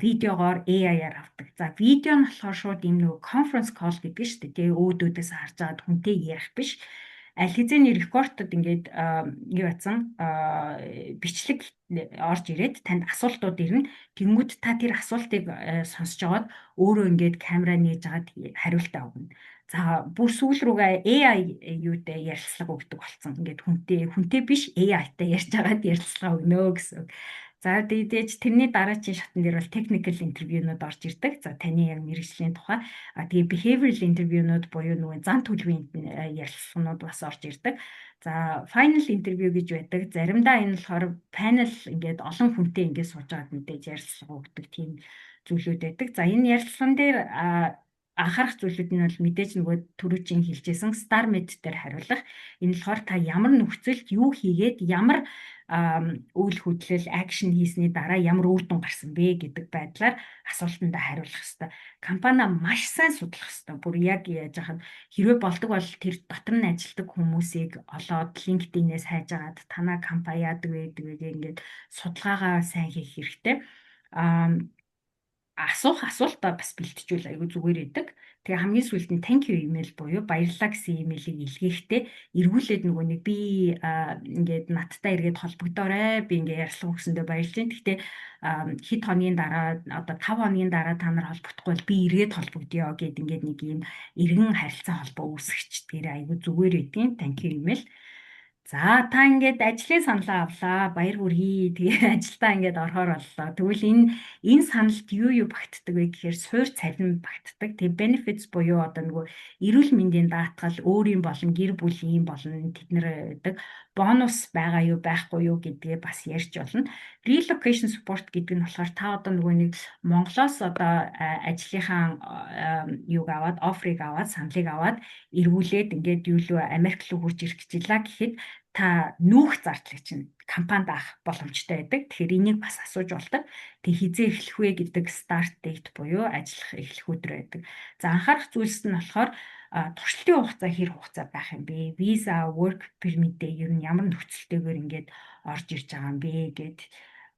видеогоор AI-аар авдаг. За видео нь болохоор шууд ийм нөгөө conference call гэдэг шүү дээ. Тэгээ өөдөөдөөс харж агаад хүнтэй ярих биш. аль хэзээний рекордод ингээд юу атсан бичлэг орж ирээд танд асуултууд ирнэ. Тэнгүүд та тэр асуултыг сонсож аваад өөрөө ингээд камера нээж агаад хариултаа өгнө. За бүр сүүл рүүгээ AI юутай ярилцлага өгдөг болсон. Ингээд хүнтэй биш AI-тай ярьж агаад ярилцлага өгнө гэсэн. За тэгээж тэрний дараачийн шатн дээр бол technical интервьюнууд орж ирдэг. За таны яг мэргэжлийн тухай. Тэгээ behavioral интервьюнууд буюу нөгөө зан төлөвийн ярилцлаганууд бас орж ирдэг. За final interview гэж байдаг. Заримдаа энэ болохоор panel ингээд олон хүнтэй ингээд сууж байгаад мэдээж ярилцлага өгдөг тийм зүйлүүд байдаг. За энэ ярилцлаган дээр анхаарах зүйлүүд нь бол мэдээж нөгөө түрүүчийн хэлжсэн STAR-MED дээр хариулах. Энэ болохоор та ямар нөхцөлд юу хийгээд ямар үйл хөдлөл акшн хийсний дараа ямар үр дүн гарсан бэ гэдэг байдлаар асуултанд хариулах хэрэгтэй. Компани маш сайн судлах хэрэгтэй. Бүр яг яаж яхад хэрвээ болдог бол тэр дотор нь ажилладаг хүмүүсийг олоод LinkedIn-ээс хайж агаад танаа компани яадаг вэ гэдэг ингээд судалгаагаа сайн хийх хэрэгтэй. Асуултаа бас бэлтжүүл айгүй зүгээр идэг. Тэгээ хамгийн сүүлд нь thank you email буюу баярлалаа гэсэн имэйлийг илгээхдээ эргүүлээд нөгөө нэг би ингээд надтай эргээд холбогдоорой. Би ингээд ярилцлага өгсөндөө баярлж байна. Гэхдээ хэд хоногийн дараа одоо 5 хоногийн дараа та нар холбогдохгүй бол би эргээд холбогдъё гэд ингээд нэг юм эргэн харилцаа холбоо үүсгэчдгээр айгүй зүгээр идэв. Thank you email. За та ингээд ажлын саналаа авлаа. Баяр хүргэе. Тэгээ ажилдаа ингээд орохоор боллоо. Тэгвэл энэ саналд юу багтдаг вэ гэхээр суур цалин багтдаг. Тэгээ benefits буюу одоо нөгөө эрүүл мэндийн даатгал, өөрийн болон гэр бүлийн болон тэд нэр байдаг. Бонус байгаа юу, байхгүй юу гэдгээ бас ярьж болно. Relocation support гэдэг нь болохоор та одоо нөгөө нэг Монголоос одоо ажлынхаа юуг аваад, оффрыг аваад, саналыг аваад эргүүлээд ингээд юу лөө Америк руу хурж ирэх гэж илаа гэхэд та нүүх зардлыг чинь компанид авах боломжтой байдаг. Тэгэхээр энийг бас асууж болдог. Тэг хизээ эхлэх вэ гэдэг start date буюу ажиллах эхлэх өдөр байдаг. За анхаарах зүйлс нь болохоор туршилтын хугацаа хэр хугацаа байх юм бэ? Visa, work permit-ийг ер нь ямар нөхцөлтэйгээр ингээд орж ирж байгаа юм бэ гэд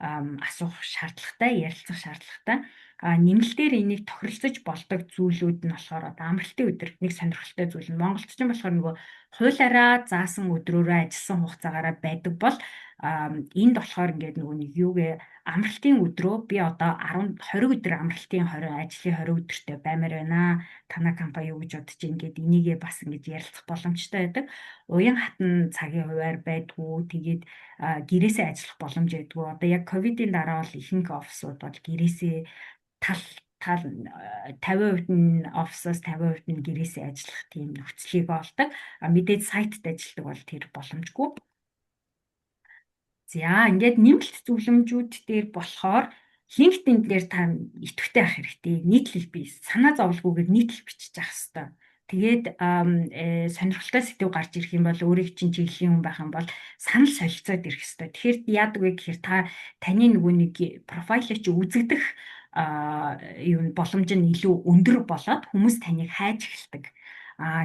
асуух шаардлагатай, ярилцах шаардлагатай. Нэмэлтээр энийг тохиролцож болдог зүйлүүд нь болохоор одоо амралтын өдөр нэг сонирхолтой зүйл нь Монголд ч болохоор нөгөө хуулиараа заасан өдрөөрөө ажилласан хугацаагаараа байдаг бол энд болохоор ингээд нөгөө нэг юугээ амралтын өдрөө би одоо 20 өдөр амралтын 20 ажлын 20 өдөртэй баймаар байна. Танай компани юу гэж бодож ийн гэд энийгээ бас ингэж ярилцах боломжтой байдаг. Уян хатан цагийн хуваар байдгүй. Тэгээд гэрээсээ ажиллах боломж байдгүй. Одоо яг ковидын дараа бол ихэнх офисууд бол гэрээсээ тал 50% нь офисоос 50% нь гэрээсээ ажиллах тийм нөхцөлийг олдог. Мэдээж сайтд ажилладаг бол тэр боломжгүй. За ингээд нэмэлт зөвлөмжүүд дээр болохоор LinkedIn дээр та идэвхтэй авах хэрэгтэй. Нийтлэл бий. Санаа зовлгүйгээр нийтлэл бичиж авах хэрэгтэй. Тэгээд сонирхолтой сэдв гарч ирэх юм бол өөрийг чинь чиглэлийн хүн байх юм бол санал солилцоод ирэх хэрэгтэй. Тэгэхээр яадаг вэ гэхээр таны нөгөө нэг профайлыг чи үзэгдэх юм боломж нь илүү өндөр болоод хүмүүс таныг хайж эхэлдэг.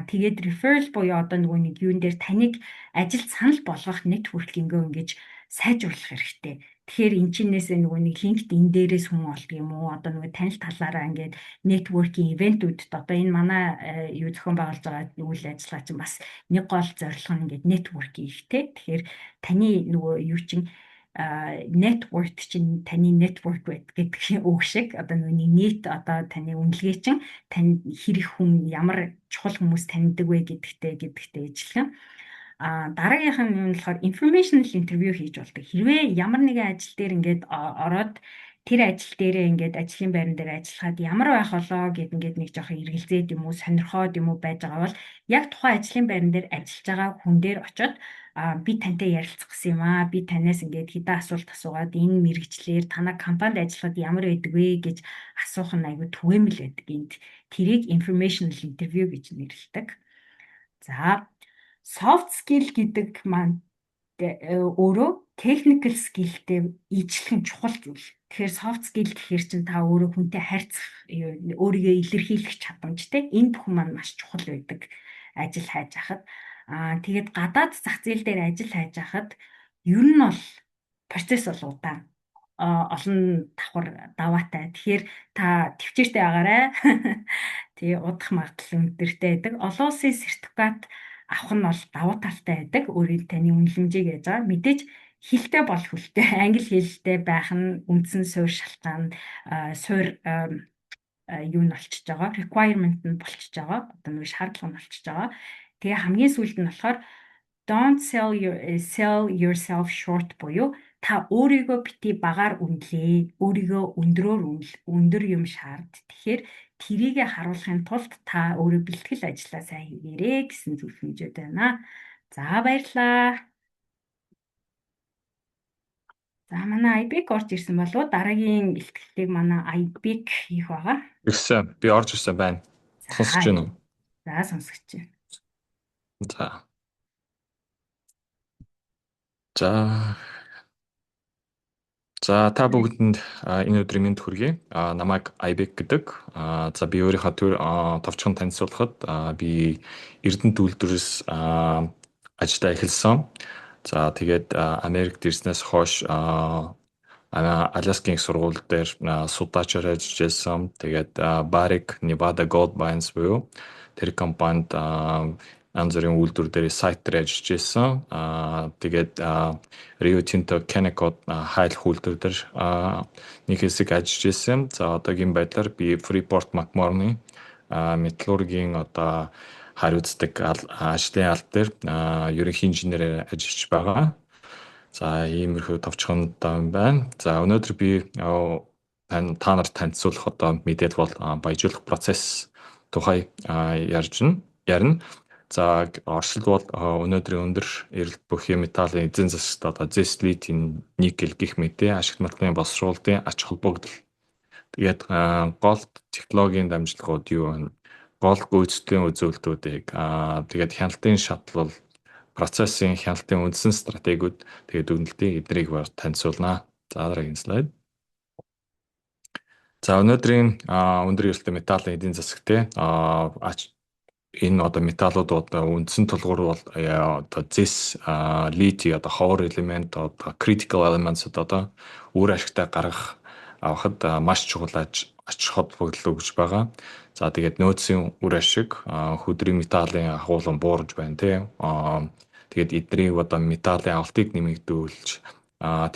Тэгээд referral буюу одоо нөгөө нэг юун дээр таныг ажилд санал болгох networking-өө ингэж сайжруулах хэрэгтэй. Тэгэхээр энэ чинээсээ нөгөө нэг LinkedIn дээрээс хүн олдог юм уу? Одоо нөгөө танил талаараа ингээд networking event-үүд одоо энэ манай юу зохион байгуулж байгаа үйл ажиллагаа чинь бас нэг гол зорилго нь ингээд networking ихтэй. Тэгэхээр таны нөгөө юу чинь network чинь таны network гэдэг үг шиг одоо нөгөө net одоо таны үнэлгээ чинь тань хэрэг хүн ямар чухал хүмүүс таньдаг вэ гэдэгтэй ижилхэн. Дараагийнх нь юм болохоор informational interview хийж болдог. Хэрвээ ямар нэгэн ажил дээр ингээд ороод тэр ажил дээрээ ингээд ажлын байран дээр ажиллахад ямар байх болоо гэд ингээд нэг жоохон эргэлзээд юм уу сонирхоод юм уу байж байгаа бол яг тухайн ажлын байран дээр ажиллаж байгаа хүн дээр очиод би тантай ярилцах гэсэн юм аа. Би танаас ингээд хэдэн асуулт асуугаад энэ мэрэгчлэр танай компанид ажиллахад ямар байдаг вэ гэж асуух нь айгүй түгээмэл байдаг. Энд тэрийг informational interview гэж нэрлэдэг. За soft skill гэдэг маань өөрөө technical skillтэй ижилхэн чухал зүйл. Тэгэхээр soft skill гэхээр чинь та өөрөө хүнтэй харьцах, өөрийгөө илэрхийлэх чадамж те энэ бүхэн маань маш чухал байдаг. Ажил хайж хахад. Тэгээд гадаад зах зээл дээр ажил хайж хахад ер нь бол процесс бол удаан. Олон давхар даваатай. Тэгэхээр та төвчээртэй байгаарай. Тэгээ удах магадлал өндөртэй байдаг. Олон улсын сертификат авах нь бол давуу талтай байдаг. Өөрийн таны үнэлэмжийг яаж байгаа. Мэдээж хэлтэй бол хүлтэй. Англи хэлтэй байх нь үндсэн суурь шалтгаан суурь юу нь болчихж байгаа. Requirement нь болчихж байгаа. Одоо нэг шаардлага нь болчихж байгаа. Тэгээ хамгийн сүүлд нь болохоор don't sell yourself short буюу та өөрийгөө бити багаар үнэлээ. Өөрийгөө өндөр юм шаард. Тэгэхээр тэрийгэ харуулахын тулд та өөрөө бэлтгэл ажиллаа сайн хийгээрэй гэсэн зөвлөмжөд байна. За баярлалаа. За манай IBIC орж ирсэн болов уу? Дараагийн бэлтгэлийг манай IBIC хийх байгаа. Ирсэн. Би орж ирсэн байна. Сонсож байна уу? За сонсогч байна. За та бүгдэнд энэ өдрийн мэнд хүргэе. Намайг IBIC гэдэг. За би өөрийнхөө товчхон танилцуулахад би Эрдэнэт үйлдвэрээс ажиллаа эхэлсэн. За тэгээд Америкт ирснээс хойш Аляскийн сургууль дээр судаачаар ажиллаж байсан. Тэгээд Barrick Nevada Gold Mines буюу тэр компанид янз бүрийн үйлдвэр дээр сайт дээр ажиллаж байсан. Тэгээд Rio Tinto Kennecott хайл үйлдвэр дээр нэг хэсэг ажиллаж байсан. За одоогийн байдлаар би Freeport McMoran металлургийн одоо хариуцдаг ажлын алба дээр ерөнхий инженерээр ажиллаж байгаа. За иймэрхүү товчхон байна. За өнөөдөр би та нарт танилцуулах одоо мэдээлэл бол баяжуулах процесс тухай ярина. За оршил бол өнөөдрийн өндөр эрэлт бүхий металлын эзэн засагт одоо зэс, литий, никель гэх мэт ашигт материалын боловсруулалтын ач холбогдол. Тэгээд гол технологийн дамжлагууд юу вэ? Гол гүйцэтгэлийн үзүүлэлтүүдийг тэгээд хяналтын шатлал, процессын хяналтын үндсэн стратегиуд тэгээд үнэлтийг эднийг танилцуулнаа. За дараагийн слайд. За өнөөдрийн өндөр эрэлттэй металлын эдийн засагт энэ одоо металлууд одоо үндсэн тулгуур бол одоо зэс, литий одоо ховор элемент одоо critical elements одоо үр ашигтай гаргах авахд маш чухал ач холбогдол өгж байгаа. За тэгээд нөөцийн үр ашиг хөдрийн металлын агуулган буурж байна тийм. Тэгээд эднийг одоо металлын авалтыг нэмэгдүүлж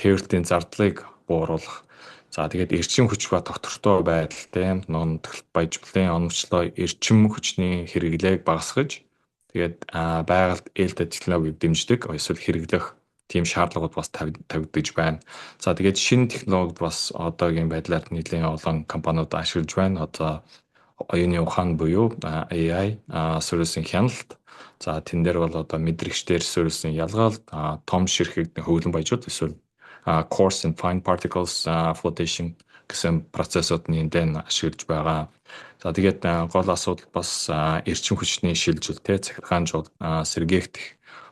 тээвэрлтийн зардлыг бууруулах. За тэгээд эрчим хүч ба доктортой байдал тийм нондголт баяжуулалтын онцлог эрчим хүчний хэрэглээг багасгаж тэгээд байгальд ээлтэй технологиг дэмждэг эсвэл хэрэглэх тийм шаардлагууд бас тавигдаж байна. За тэгээд шинэ технологид бас одоогийн байдлаар нэлээд олон компаниуд ашиглаж байна. Одоо оюуны ухаан буюу AI суурьлын хяналт. За тэн дээр бол одоо мэдрэгчдэр суурьлын ялгаалт, том ширхэг хөвлөн баяжууд эсвэл coarse and fine particles flotation гэсэн процессуудны дэн ашиглаж байгаа. За тэгээд гол асуудал бас эрчим хүчний шилжилттэй захиргаанжууд сэргээгдэх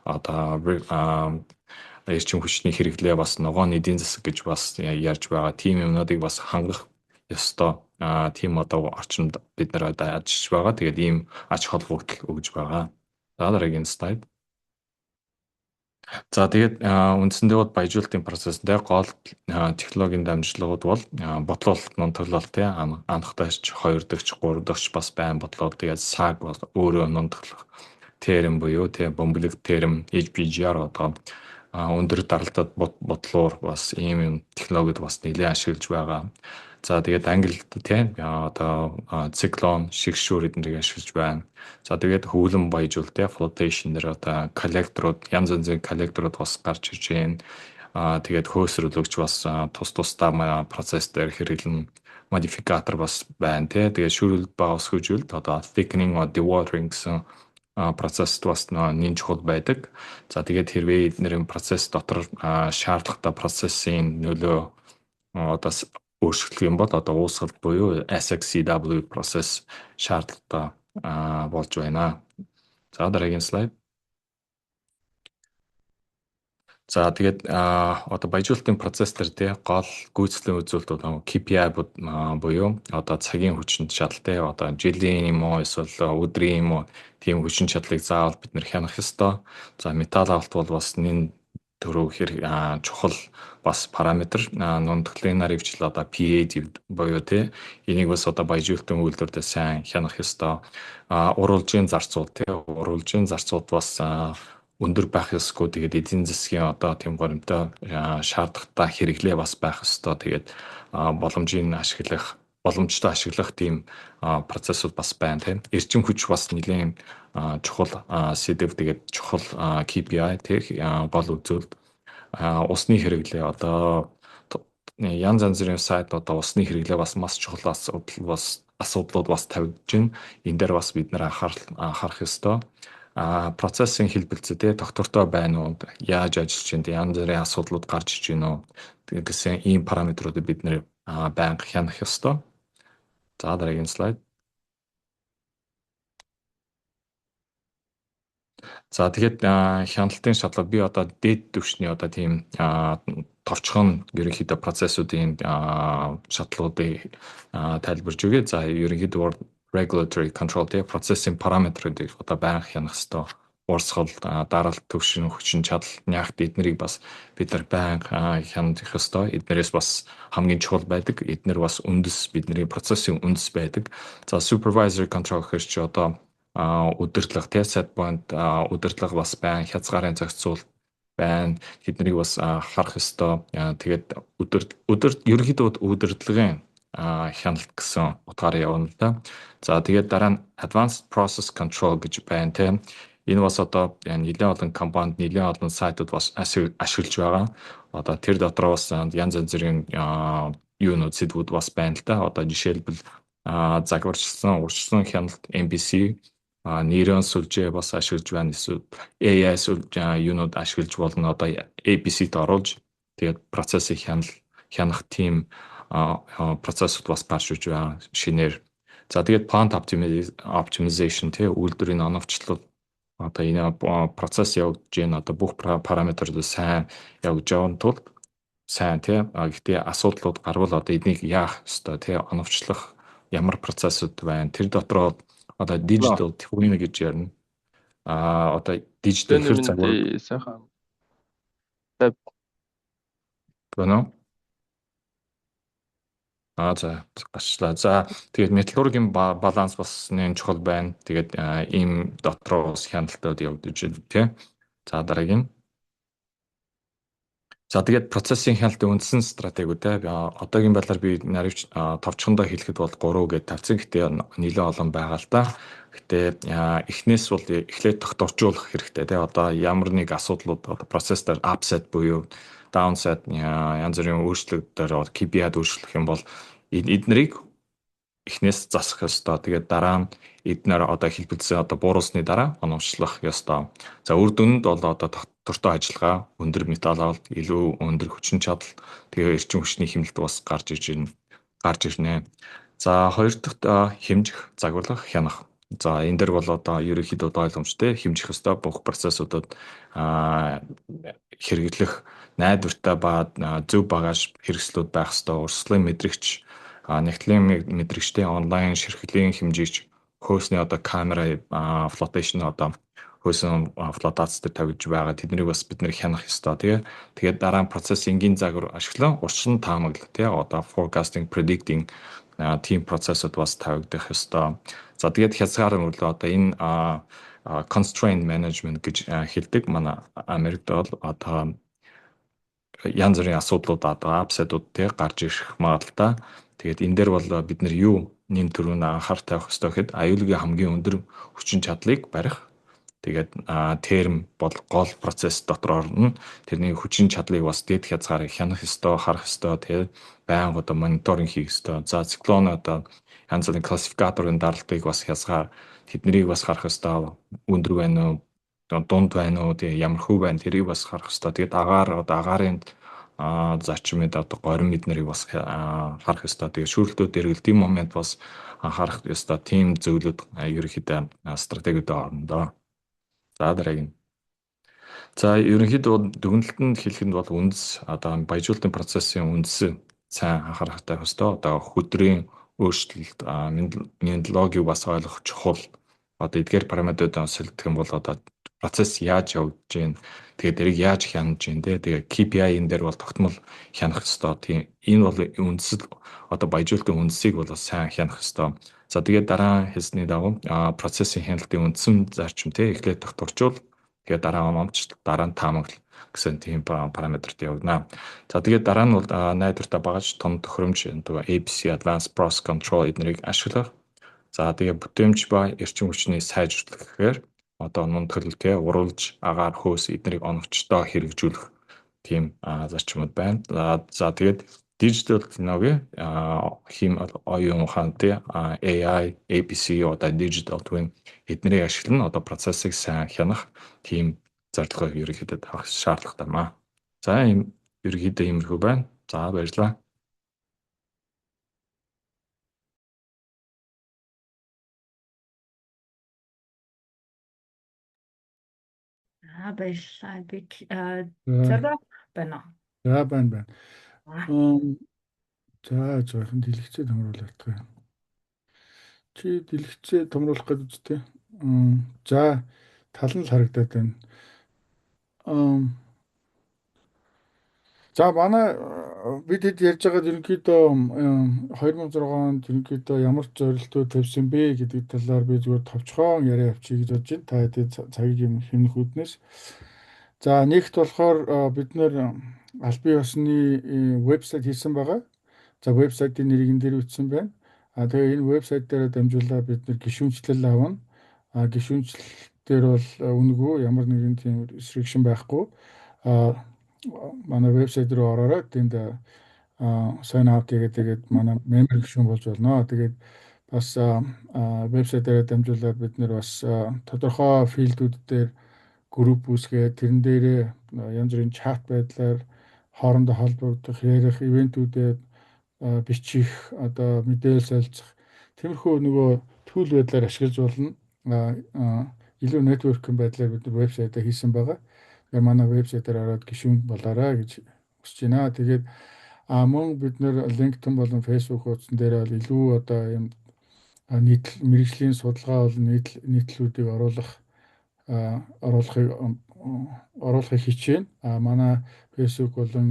одоо эрчим хүчний хэрэглээ бас ногоон эдийн засаг гэж бас ярьж байгаа. Тим юмнуудыг бас хангах ёстой. Тим одоо орчинд бид нар ажиллаж байгаа. Тэгээд ийм ач холбогдол өгж байгаа. За дараагийн слайд. За тэгээд үндсэндээ бол баяжуулалтын процессдээ гол технологийн дамжлагууд бол ботлуулалт, нунтаглалт анх дайч 2 дахь 3 дахь бас байн ботлол тэгээд саг бол өөрөө нунтаглах терм буюу бөмбөлөг терм HPGR одоо өндөр даралтад ботлуур бас ийм технологид бас нэлээд ашиглаж байгаа. За тэгээд англид одоо циклон, шигшүүр эднийг ашиглаж байна. За тэгээд хөвлөн баяжуулалт flotation дээр одоо коллекторууд янз янзын коллекторууд бас гарч ирж байна. Тэгээд хөөсрөлөгч бас тусдаа процесс дээр хэрэглэн модификатор бас байна. Тэгээд шүүрэлт ба өсгөжүүлэлт одоо thickening or dewatering гэсэн процесс бас нэн чухал байдаг. За тэгээд хэрвээ эднэрийн процесс дотор шаардлагатай процессын нөлөө одоо өөрчлөлт юм бол одоо уусгалт буюу SXCW процесс шаардлагатай болж байна. За дараагийн слайд. За тэгээд одоо баяжуулалтын процесс дээр гол гүйцэтгэлийн үзүүлэлтүүд KPI буюу одоо цагийн хүчин чадал одоо жилийн юм уу эсвэл өдрийн юм уу тийм хүчин чадлыг заавал бид нэр хянах ёстой. За металл авалт бол бас нэн төрөв чухал бас параметр нундлаглынаар ивчил одоо PA буюу тий энийг бас одоо баяжуулалтын үйлдвэрдээ сайн хянах ёстой. Уралжийн зарцууд тий уралжийн зарцууд бас өндөр байх ёсгүй. Тэгээд эдийн засгийн одоо тийм горимтой шаардлагатай хэрэглээ бас байх ёстой. Тэгээд боломжтой ашиглах тийм процессыг бас байна тийм. Эрчим хүч бас нэлийн чухал сэдв. Тэгээд чухал KPI тийм гол үзүүлэлт усны хэрэглээ одоо янз бүрийн сайт одоо усны хэрэглээ бас маш чухал асуудлууд бас тавьж байна. Энэ дээр бас бид нэр анхаарах ёстой. Процессын хэлбэлцээ тий доктортой байна уу? Яаж ажиллаж байна? Янз бүрийн асуудлууд гарч иж байна уу? Гэсэн ийм параметруудыг бид нэр байнга хянах ёстой. За дараагийн слайд. За тэгээд хяналтын шатлал би одоо дээд түвшний одоо тийм товчхон ерөнхийдөө процессуудын шатлалуудыг тайлбарж өгье. За ерөнхийдөө regulatory control тий процессын параметруудыг одоо байнга хянах ёстой. Урсгал, даралт, түвшин, хүчин чадал, нягт эднэрийг бас бид нар байнга хянах ёстой. Эднэрээс бас хамгийн чухал байдаг. Эднэр бас үндэс бидний процессын үндэс байдаг. За supervisory control гэхэр чи одоо удирдлага тий set point удирдлага бас байна. Хязгаарын зохицуул байна. Тэднийг бас харах ёстой. Тэгээд ерөнхийдөө удирдлагын хяналт гэсэн утгаараа явна л да. За тэгээд дараа нь advanced process control гэж байна тийм. Энэ бас одоо нэлээд олон компанид нэлээд олон сайтууд бас ашиглаж байгаа. Одоо тэр дотроо бас янз бүрийн юунууд сэдвүүд бас байна л да. Одоо жишээлбэл загварчилсан урьдчилан хяналт MPC нейрон сүлжээ бас ашиглаж байна. Эсвэл AI юунууд ашиглаж болно. Одоо APC-д оруулж тэгээд процессыг хянах тийм процессыг бас гарч иж байгаа шинээр. За тэгээд plant optimization тий үйлдвэрийн оновчлол одоо энэ процесс явагдаж байна. Одоо бүх параметрууд сайн явж байгаа тул сайн тий. Гэхдээ асуудлууд гарвал одоо эднийг яах ёстой тий оновчлох ямар процессууд байна. Тэр дотроо одоо digital twin гэж ярина. Одоо digital хэр загвар сайхан байна. За гачлаа. За тэгээд металлургийн баланс бас нэн чухал байна. Тэгээд ийм дотроо бас хяналтууд явагдаж байна тий. За дараагийн. За тэгээд процессын хяналтын үндсэн стратегиуд те одоогийн байдлаар би наривч товчхондоо хэлэхэд бол 3 гэж тавьсан. Гэтэ нэлээд олон байгаа л да. Гэтэ эхнээс бол эхлээд тогтворжуулах хэрэгтэй те. Одоо ямар нэг асуудлууд одоо процесс дээр upset буюу downside янз бүрийн өөрчлөлтөөр KPI-д өөрчлөх юм бол эднэрийг эхнээс засах ёстой. Тэгээд дараа нь эднэр одоо хэлбэлцсэн одоо бууруулсны дараа оновчлох ёстой. За үр дүнд бол одоо доктортой ажиллагаа, өндөр металл авалт, илүү өндөр хүчин чадал, тэгээ эрчим хүчний хэмнэлт бас гарч ирнэ. За хоёр дахь хэмжих, загварлах, хянах. За энэ дэр бол одоо ерөнхийдөө ойлгомжтой хэмжих ёстой бүх процессуудад хэрэглэх найдвартай ба зөв багаж хэрэгслүүд байх ёстой. Урсгалын мэдрэгч, нэгтлийн мэдрэгчтэй онлайн ширхлийн хэмжигч, хөөсний одоо камера флотейшн одоо хөөсөн флотац дээр тавьж байгаа. Тэднийг бас бид нэр хянах ёстой. Тэгээд дараа нь процесс энгийн загвар ашиглан урьдчилан таамаглах одоо forecasting, predicting тийм процессыг бас тавигдах ёстой. За тэгээд хязгаарын үйлдэл одоо энэ constraint management гэж хэлдэг. Манай Америкт бол одоо янз бүрийн асуудлууд одоо апсайдууд гарч ирэх магадлалтай. Тэгээд энэ дээр бол бид нар юу нэм төрөнд анхаарал тавих ёстой гэхэд аюулгүй хамгийн өндөр хүчин чадлыг барих. Тэгээд терм бол гол процесс дотор орно. Тэрний хүчин чадлыг бас дэд хязгаарыг хянах ёстой, харах ёстой. Тэгээд байнга одоо мониторинг хийх ёстой. За циклон одоо янз бүрийн классификаторын даралтыг бас хязгаар тэднийг бас харах ёстой. Өндөр байна уу, дунд байна уу, тэгээд ямар хөв байна тэрийг бас харах ёстой. Тэгээд агарын зарчмыг одоо горин эднэрийг бас харах ёстой. Тэгээд шүүрлтүүд эргэлтийн момент бас анхаарах ёстой. Тим зөвлөд ерөнхийдөө стратегид орно. За дараагийн. За ерөнхийдөө дүгнэлтэнд хэлэх нь бол үндэс одоо баяжуулалтын процессын үндэс сайн анхаарах хэрэгтэй ёстой. Одоо хөдрийн өөрчлөлт, методологийг бас ойлгох чухал. Одоо эдгээр параметруудаа солигдох юм бол одоо процесс яаж явагдаж байна. Тэгээд тэрийг яаж хянаж байна те. Тэгээд KPI энэ дээр бол тогтмол хянах ёстой. Тийм энэ бол үндсэл одоо баяжуулалтын үндсийг бол сайн хянах ёстой. За тэгээд дараа хэлсний дагуу процессын хяналтын үндсэн зарчим те эхлээд тогтворчвол тэгээд дараа нь номч дараа нь таамаглал гэсэн тийм параметрт явагдана. За тэгээд дараа нь бол найдвартай багаж том тохиромж ABC Advanced Process Control эднэрийг ашиглах. За тэгээд бүтээмж ба эрчим хүчний сайжруулах гэхээр одоо нунтгал те уруулж агаар хөөс эднэрийг оновчтой хэрэгжүүлэх тийм зарчмууд байна. За тэгээд digital technology хим оюун ухаан те AI, APC одоо digital twin эднэрийг ашиглан одоо процессыг сайн хянах тийм зорилгоо ерөнхийдөө авах шаардлагатай маа. За ийм ерөнхийдөө иймэрхүү байна. За баярлалаа. Баярлалаа. Би За зөрөө байна уу? за, байна. Аа, За жоохон дэлгэцээ томруулах гэх. Чи дэлгэцээ томруулах гэдэг үстэй. За тал нь л харагдаад байна. За манай бид хэд ярьж байгаа ерөнхийдөө 2006 онд ерөнхийдөө ямар ч зорилтууд тавьсан бэ гэдэг талаар би зүгээр товчхон яриа авчиг гэж бодож байна. Та хэдий цагийг юм хэмнэх үүднээс. За нэгт болохоор бид нэр аль бие усны вебсайт хийсэн байгаа. За вебсайтын нэрийг энэ дээр үтсэн байна. Тэгээ энэ вебсайт дээр дамжуулаад бид нэр гишүүнчлэл авна. Гишүүнчлэл дээр бол үнэгүй ямар нэгэн тийм restriction байхгүй. Манай вебсайт руу ороорой. Тэнд sign out тэгээд манай member гишүүн болж болно. Тэгээд бас вебсайт дээр дамжуулаад бид нэр бас тодорхой филдүүд дээр групп үүсгээд тэрэн дээрээ янз бүрийн чат байдлаар хоорондоо холбогдох, ярих, ивентүүдэд бичих, одоо мэдээлэл солилцох тиймэрхүү нөгөө түүл байдлаар ашиглаж болно. Илүү networking байдлаар бид вебсайтаа хийсэн байгаа. Тэгээ манай вебсайтаар ороод гишүүн болоорой гэж хүсэж байна. Тэгээд мөн бид нэр LinkedIn болон Facebook хуудсан дээр бол илүү одоо юм мэргэжлийн судалгаа болон нийтлүүдийг оруулахыг хичээнэ. Манай Facebook болон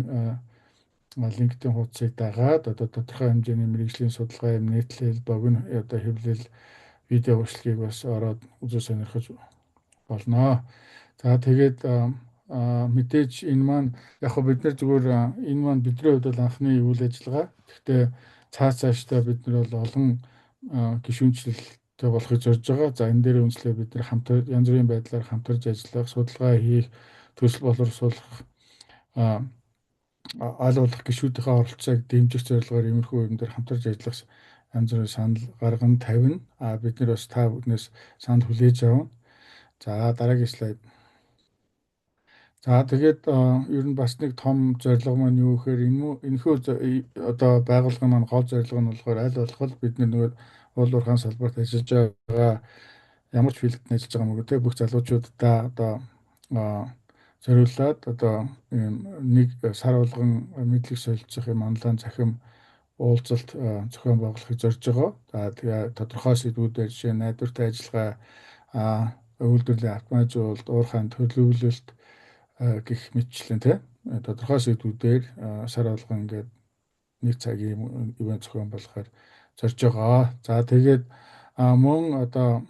LinkedIn хуудсыг дагаад одоо тодорхой хэмжээний мэргэжлийн судалгаа юм нийтлэл, богино одоо хэвлэл, видео урьдчилгийг бас ороод үзэж сонирхож болно. За тэгээд мэдээж энэ маань яг хөө бид нар зүгээр энэ маань бидний хувьд бол анхны үйл ажиллагаа. Гэхдээ цаашдаа бид нар бол олон гишүүнчлэлтэй болохыг зорж байгаа. За энэ дээр үнслээ бид нар хамтар янз бүрийн байдлаар хамтарч ажиллах, судалгаа хийх, төсөл боловсруулах, аль болох гишүүдийнхээ оролцоог дэмжих зорилгоор иймэрхүү юм дээр хамтарч ажиллах янз бүрийн санал гарган тавина. Бид нар бас та бүхнээс санал хүлээж авна. За дараагийн слайд. За тэгээд ер нь бас нэг том зорилго маань юу гэхээр энэхүү одоо байгууллага маань гол зорилго нь болохоор аль болох бид нэг уул уурхайн салбарт ажиллаж байгаа ямар ч филдд ажиллаж байгаа мөгөө те бүх залуучуудаа одоо зориулаад одоо нэг сар болгон мэдлэг солилцох юм онлайн захим уулзалт зохион байгуулахыг зорж байгаа. За тэгээ тодорхой сэдвүүдээр жишээ нь найдвартай ажиллагаа, үйлдвэрлэлийн автоматжуулалт, уурхайн төлөвлөлт гэх мэтчлэн те тодорхой сэдвүүдээр сар болгон ингээд нэг цагийн ивент зохион болгохоор зорж байгаа. За тэгээд мөн одоо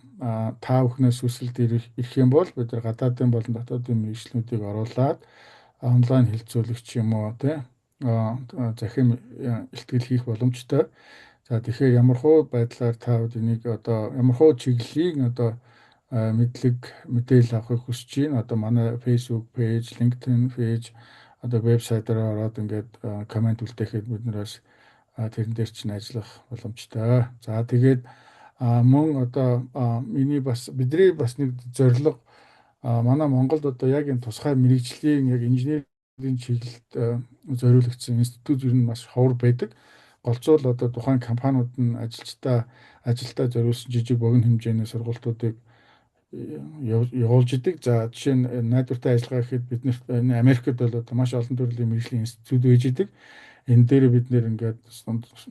та бүхнээс хүсэлт ирэх юм бол бид нар гадаадын болон дотоодын мэргэжлүүдийг оруулаад онлайн хэлцүүлэгч юм уу те захим илтгэл хийх боломжтой. За тэгэхээр ямархуу байдлаар та энийг одоо ямархуу чиглэлийг одоо мэдээлэл авахыг хүсэж байна. Одоо манай Facebook пэйж, LinkedIn пэйж, одоо вебсайтаараа ороод ингээд комент үлдээхэд бид нараас тэрэн дээр чинь ажиллах боломжтой. За тэгээд мөн одоо миний бас бидний бас нэг зорилго манай Монголд одоо яг энэ тусгай мэргэжлийн яг инженерийн чиглэлд зориулагдсан институт ер нь маш ховор байдаг. Голцоол одоо тухайн компаниуд нь ажилдаа зориулсан жижиг богино хэмжээний сургалтуудыг явуулж идэг. За жишээ нь найдвартай ажиллагаа гэхэд бид нэр Америкт бол одоо маш олон төрлийн мэргэжлийн институт байж идэг. Энэ дээр бид нэр ингээд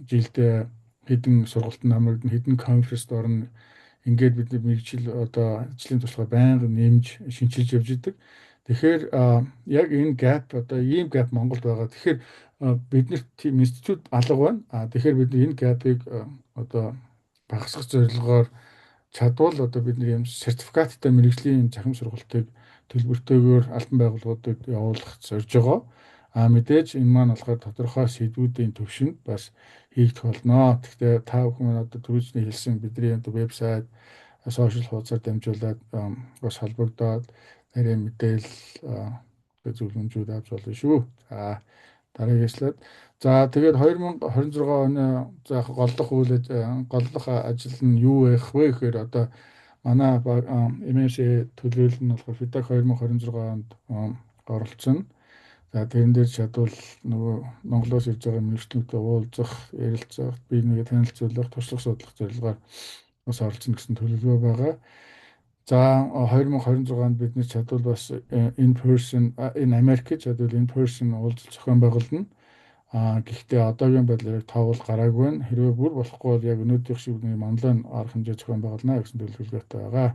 жилдээ хэдэн сургалтанд хамрагдана, хэдэн конференцд орно, ингээд бид мэрэгжил одоо ажлын туршлага байнга нэмж шинчилж явж идэг. Тэгэхээр яг энэ gap одоо ийм gap Монголд байгаа. Тэгэхээр биднэрт тийм институт алга байна. Тэгэхээр бид энэ gap-ыг одоо багасгах зорилгоор чадвал одоо бид нэг юм сертификаттай мэрэгжлийн захим сургалтыг төлбөртэйгээр албан байгууллагуудад явуулах зорж байгаа. Мэдээж энэ маань болохоор тодорхой сэдвүүдийн төвшөнд бас хийгдэх болно. Гэхдээ та бүхэн одоо түрүүчний хэлсэн бидний вебсайт, сошиал хуудасаар дамжуулаад бас холбогдоод нарийн мэдээлэл зөвлөмжүүд авч болно шүү. За дараагийн слайд. За тэгээд 2026 оны за голлох ажил нь юу байх вэ гэхээр одоо манай MMC төлөөлөл нь болохоор FIDAC 2026 онд оролцсон. За тэрэн дээр чадвал нөгөө Монголоос ирж байгаа мэргэжлүүдтэй уулзах, ярилцах, бие нэгэ танилцуулах, туршлага судлах зорилгоор бас оролцсон гэсэн төлөвлөгөө байгаа. За 2026-нд бид нэр чадвал бас in person энэ Америкт чадвал in person уулзалт зохион байгуулна. Гэхдээ одоогийн байдлаар тавал гараагүй байна. Хэрвээ бүр болохгүй бол яг өнөөдрийнх шиг нэг онлайн арга хэмжээ зохион байгуулна гэсэн төлөвлөгөөтэй байгаа.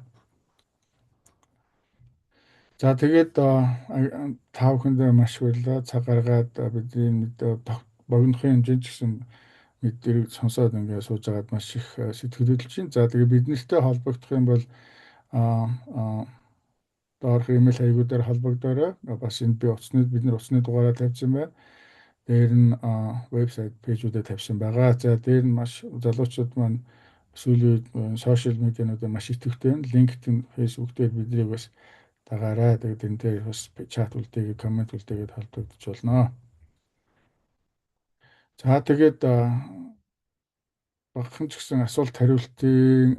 За тэгээд та бүхэндээ маш баярлалаа. Цаг гаргаад бидний богинохын хэмжээнд ч гэсэн мэдэрийг сонсоод ингээд сууж байгаад маш их сэтгэлхөдлөж байна. За тэгээд бид нартэй холбогдох юм бол доорх имэйл хаягуудаар холбогдоорой. Бас энд би бид нар утасны дугаараа тавьсан байна. Дээр нь вебсайт пэйжүүдэд тавьсан байгаа. За дээр нь маш залуучууд маань сүүлийн үед сошиал медиануудад маш идэвхтэй байна. LinkedIn, Facebook дээр биднийг бас дагаарай. Тэгээд энэ дээр бас чат үлдээгээд, коммент үлдээгээд холбогдож болно. За тэгээд багахан ч гэсэн асуулт хариултын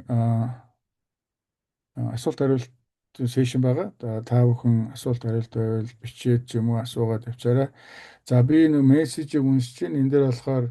сешн байгаа. Та бүхэн асуулт хариулт байвал бичээд ч юм уу асуугаад явцаарай. За би нэг мессежийг уншиж байна. Энэ дээр болохоор